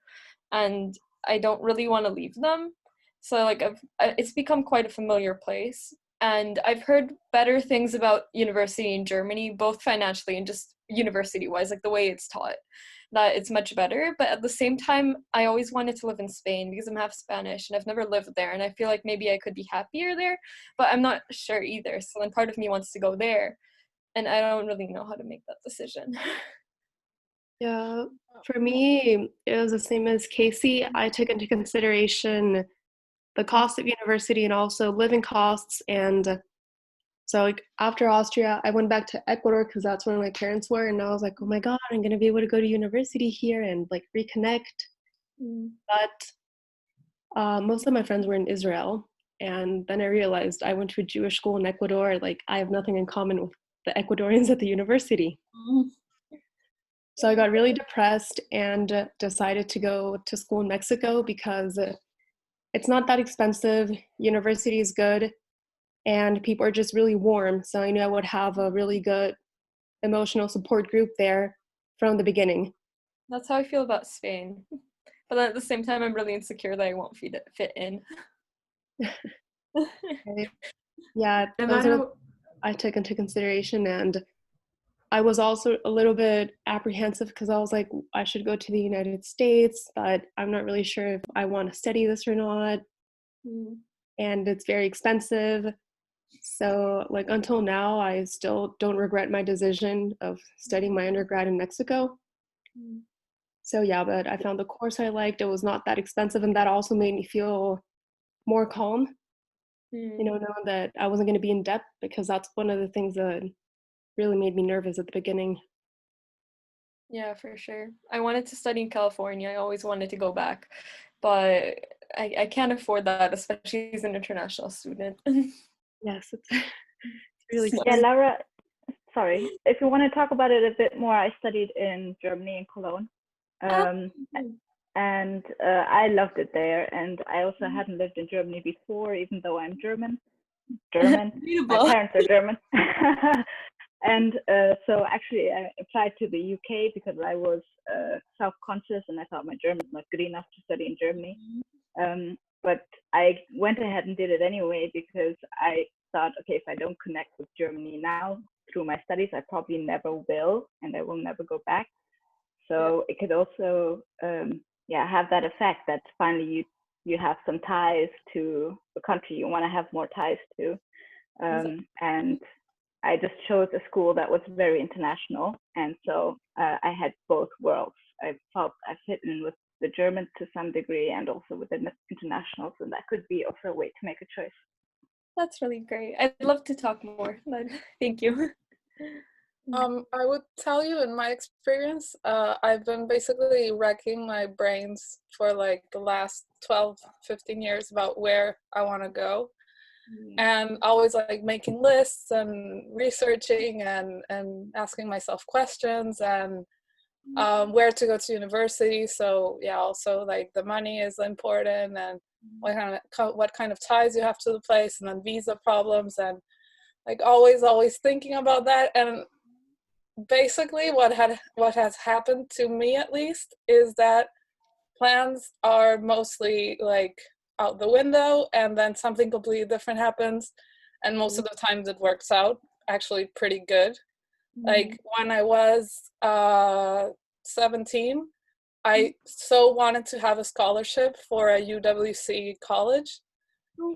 and I don't really want to leave them. So like it's become quite a familiar place, and I've heard better things about university in Germany, both financially and just university wise, like the way it's taught, that it's much better. But at the same time, I always wanted to live in Spain because I'm half Spanish and I've never lived there, and I feel like maybe I could be happier there, but I'm not sure either. So then part of me wants to go there, and I don't really know how to make that decision. Yeah, for me, it was the same as Casey. I took into consideration the cost of university and also living costs. And so like after Austria, I went back to Ecuador because that's where my parents were. And I was like, oh my God, I'm going to be able to go to university here and like reconnect. But most of my friends were in Israel. And then I realized I went to a Jewish school in Ecuador. Like I have nothing in common with the Ecuadorians at the university. So I got really depressed and decided to go to school in Mexico because it's not that expensive, university is good, and people are just really warm. So I knew I would have a really good emotional support group there from the beginning. That's how I feel about Spain. But at the same time, I'm really insecure that I won't fit in. Okay. Yeah, those are I took into consideration, and I was also a little bit apprehensive because I was like, I should go to the United States, but I'm not really sure if I want to study this or not. And it's very expensive. So like until now, I still don't regret my decision of studying my undergrad in Mexico. So yeah, but I found the course I liked. It was not that expensive, and that also made me feel more calm, you know, knowing that I wasn't going to be in debt, because that's one of the things that really made me nervous at the beginning. Yeah, for sure. I wanted to study in California. I always wanted to go back, but I can't afford that, especially as an international student. Yes, it's really So- Yeah, Laura, sorry. If you want to talk about it a bit more, I studied in Germany, in Cologne. And I loved it there. And I also hadn't lived in Germany before, even though I'm German. My parents are German. And so actually I applied to the UK because I was self-conscious and I thought my German's not good enough to study in Germany. But I went ahead and did it anyway because I thought, okay, if I don't connect with Germany now through my studies, I probably never will, and I will never go back. So it could also have that effect that finally you have some ties to the country you want to have more ties to. And I just chose a school that was very international, and so I had both worlds. I felt I fit in with the Germans to some degree and also with the internationals, and that could be also a way to make a choice. That's really great. I'd love to talk more. Thank you. I would tell you, in my experience, I've been basically racking my brains for like the last 12, 15 years about where I want to go. And always like making lists and researching and asking myself questions and where to go to university. So yeah, also like the money is important, and what kind of ties you have to the place, and then visa problems, and like always thinking about that. And basically what has happened to me, at least, is that plans are mostly like out the window, and then something completely different happens, and most of the times it works out actually pretty good. Like when I was 17, I so wanted to have a scholarship for a UWC college,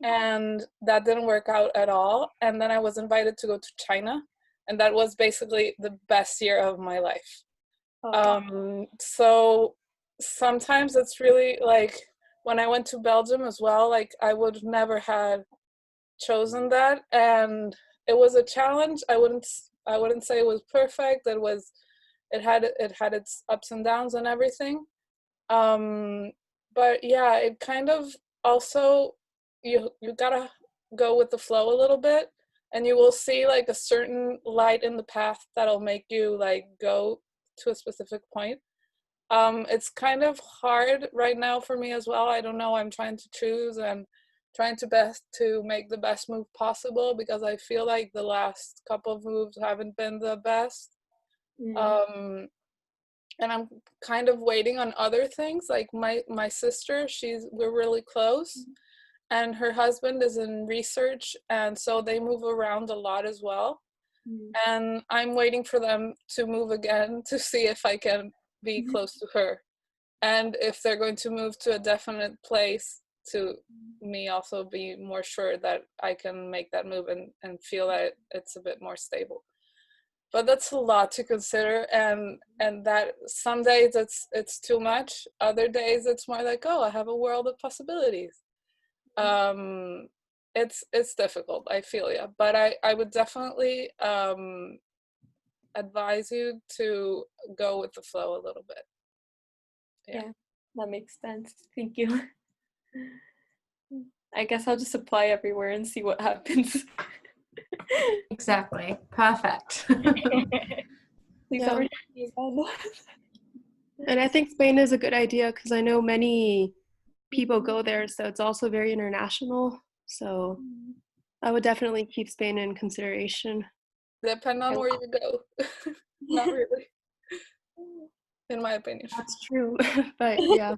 and that didn't work out at all. And then I was invited to go to China, and that was basically the best year of my life. So sometimes it's really like, when I went to Belgium as well, like I would never had chosen that, and it was a challenge. I wouldn't say it was perfect. It had its ups and downs and everything. But yeah, it kind of also, you gotta go with the flow a little bit, and you will see like a certain light in the path that'll make you like go to a specific point. It's kind of hard right now for me as well. I don't know, I'm trying to choose and trying to make the best move possible, because I feel like the last couple of moves haven't been the best. And I'm kind of waiting on other things. Like my sister, we're really close, and her husband is in research, and so they move around a lot as well. And I'm waiting for them to move again to see if I can be close to her, and if they're going to move to a definite place, to me also be more sure that I can make that move and feel that it's a bit more stable. But that's a lot to consider, and that some days it's too much. Other days it's more like, oh, I have a world of possibilities. It's difficult, I feel you, but I would definitely advise you to go with the flow a little bit. Yeah, that makes sense. Thank you. I guess I'll just apply everywhere and see what happens. Exactly. Perfect. Yeah. And I think Spain is a good idea because I know many people go there, so it's also very international. So I would definitely keep Spain in consideration. Depend on where you go. Not really, in my opinion. That's true. But yeah.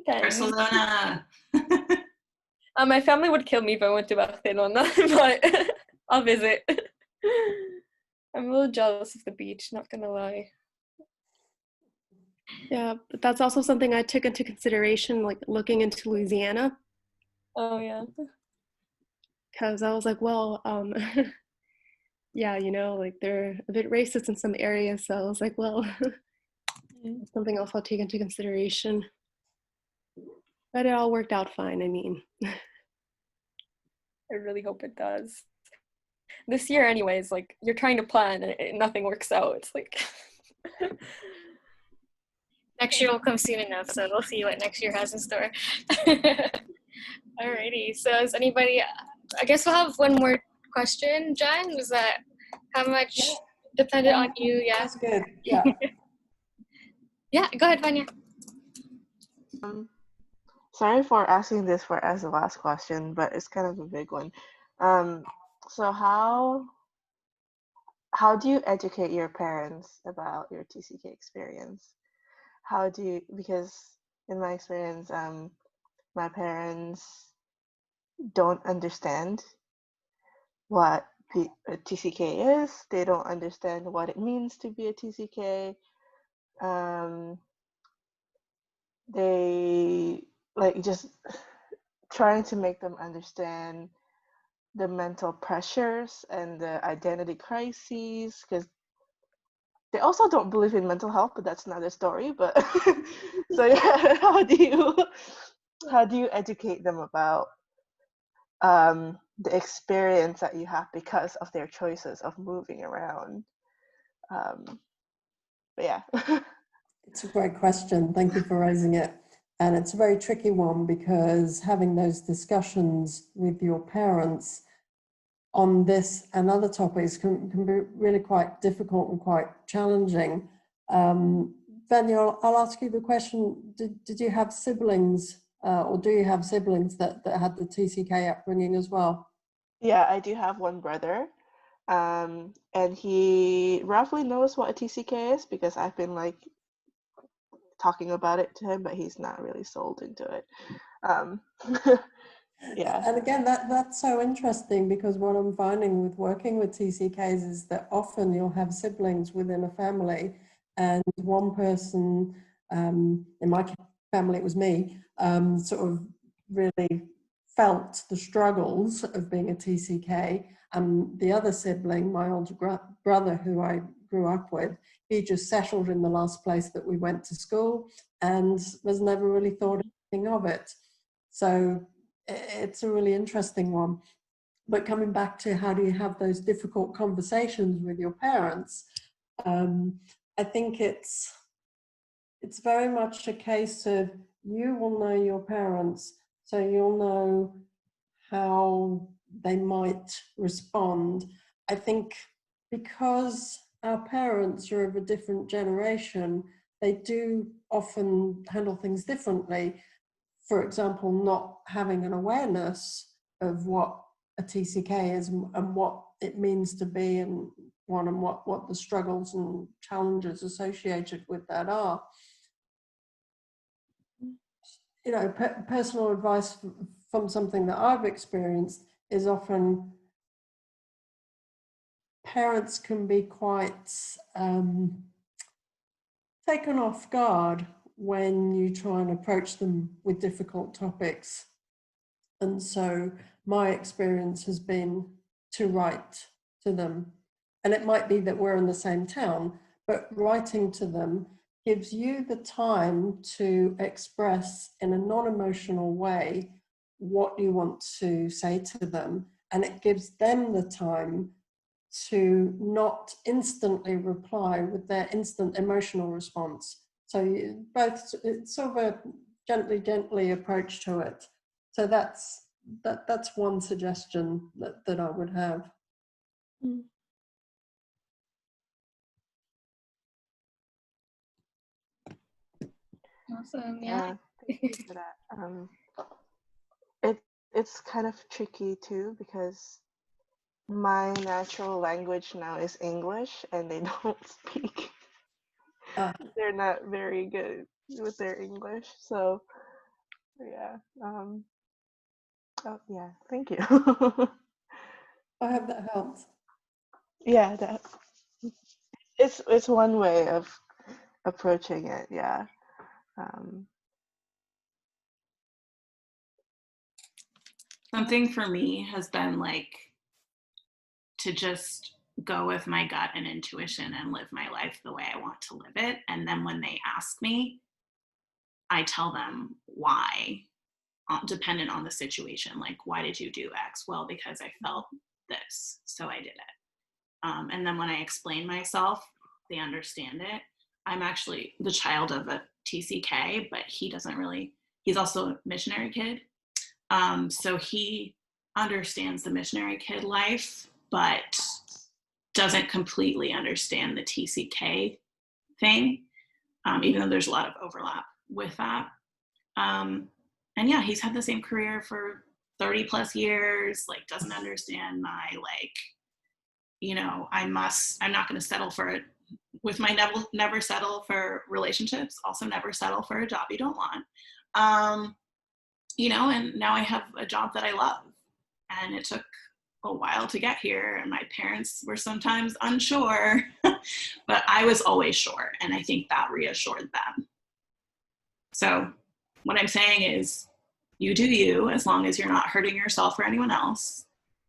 Barcelona. My family would kill me if I went to Barcelona, but I'll visit. I'm a little jealous of the beach, not gonna lie. Yeah, but that's also something I took into consideration, like looking into Louisiana. Oh yeah. Because I was like, well, yeah, you know, like they're a bit racist in some areas. So I was like, well, something else I'll take into consideration. But it all worked out fine, I mean. I really hope it does. This year anyways, like you're trying to plan and nothing works out. It's like Next year will come soon enough, so we'll see what next year has in store. Alrighty, so is anybody, I guess we'll have one more question, Jen. Is that how much depended on you? Yeah. That's good. Yeah. Yeah, go ahead, Vanya. Sorry for asking this as the last question, but it's kind of a big one. So how do you educate your parents about your TCK experience? Because in my experience, my parents don't understand what a TCK is. They don't understand what it means to be a TCK. They like just trying to make them understand the mental pressures and the identity crises, because they also don't believe in mental health, but that's another story. But so yeah, how do you educate them about the experience that you have because of their choices of moving around? But yeah. It's a great question. Thank you for raising it. And it's a very tricky one, because having those discussions with your parents on this and other topics can be really quite difficult and quite challenging. Vanya, I'll ask you the question, did you have siblings or do you have siblings that had the TCK upbringing as well? Yeah, I do have one brother. And he roughly knows what a TCK is because I've been like talking about it to him, but he's not really sold into it. Yeah. And again, that's so interesting, because what I'm finding with working with TCKs is that often you'll have siblings within a family, and one person, in my family it was me, sort of really felt the struggles of being a TCK, and the other sibling, my older brother who I grew up with, he just settled in the last place that we went to school and was never really thought anything of it. So it's a really interesting one. But coming back to how do you have those difficult conversations with your parents, I think it's very much a case of you will know your parents, so you'll know how they might respond. I think because our parents are of a different generation, they do often handle things differently. for example, not having an awareness of what a TCK is and what it means to be in one, and what the struggles and challenges associated with that are. You know, personal advice from something that I've experienced is often parents can be quite taken off guard when you try and approach them with difficult topics. And so my experience has been to write to them. And it might be that we're in the same town, but writing to them gives you the time to express in a non-emotional way what you want to say to them. And it gives them the time to not instantly reply with their instant emotional response. So you both, it's sort of a gently approach to it. So that's one suggestion that I would have. Awesome. Yeah, thank you for that. It's kind of tricky too, because my natural language now is English, and they don't speak. They're not very good with their English, so yeah. Oh yeah, thank you. I hope that helps. Yeah, that it's one way of approaching it. Yeah. Something for me has been like to just go with my gut and intuition and live my life the way I want to live it. And then when they ask me, I tell them why, dependent on the situation. Like, why did you do X? Well, because I felt this, so I did it. And then when I explain myself, they understand it. I'm actually the child of a TCK, but he doesn't really, he's also a missionary kid. So he understands the missionary kid life, but doesn't completely understand the TCK thing, even though there's a lot of overlap with that. And yeah, he's had the same career for 30 plus years, like doesn't understand my, like, you know, I'm not going to settle for it with my never settle for relationships, also never settle for a job you don't want. You know, and now I have a job that I love, and it took a while to get here, and my parents were sometimes unsure, but I was always sure, and I think that reassured them. So what I'm saying is, you do you, as long as you're not hurting yourself or anyone else.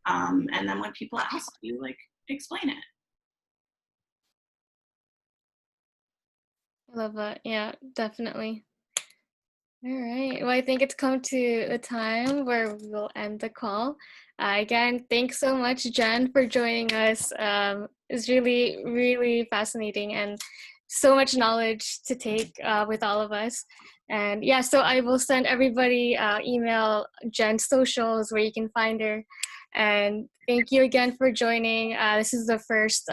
And then when people ask you, like, explain it. I love that. Yeah, definitely. All right. Well, I think it's come to the time where we will end the call. Again, thanks so much, Jen, for joining us. It's really, really fascinating and so much knowledge to take with all of us. And yeah, so I will send everybody email Jen's socials where you can find her. And thank you again for joining. This is the first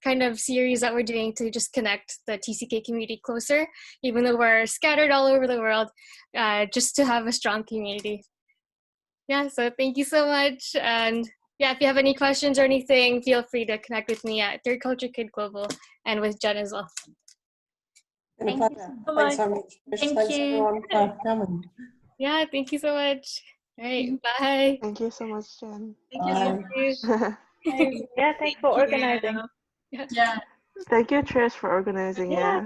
kind of series that we're doing to just connect the TCK community closer, even though we're scattered all over the world, just to have a strong community. Yeah, so thank you so much. And yeah, if you have any questions or anything, feel free to connect with me at Third Culture Kid Global and with Jen as well. Thank you so much. Thanks everyone for coming. Yeah, thank you so much. All right, bye. Thank you so much, Jen. Thank you so much. Yeah, thanks for organizing. Yeah. Thank you, Trish, for organizing. Yeah.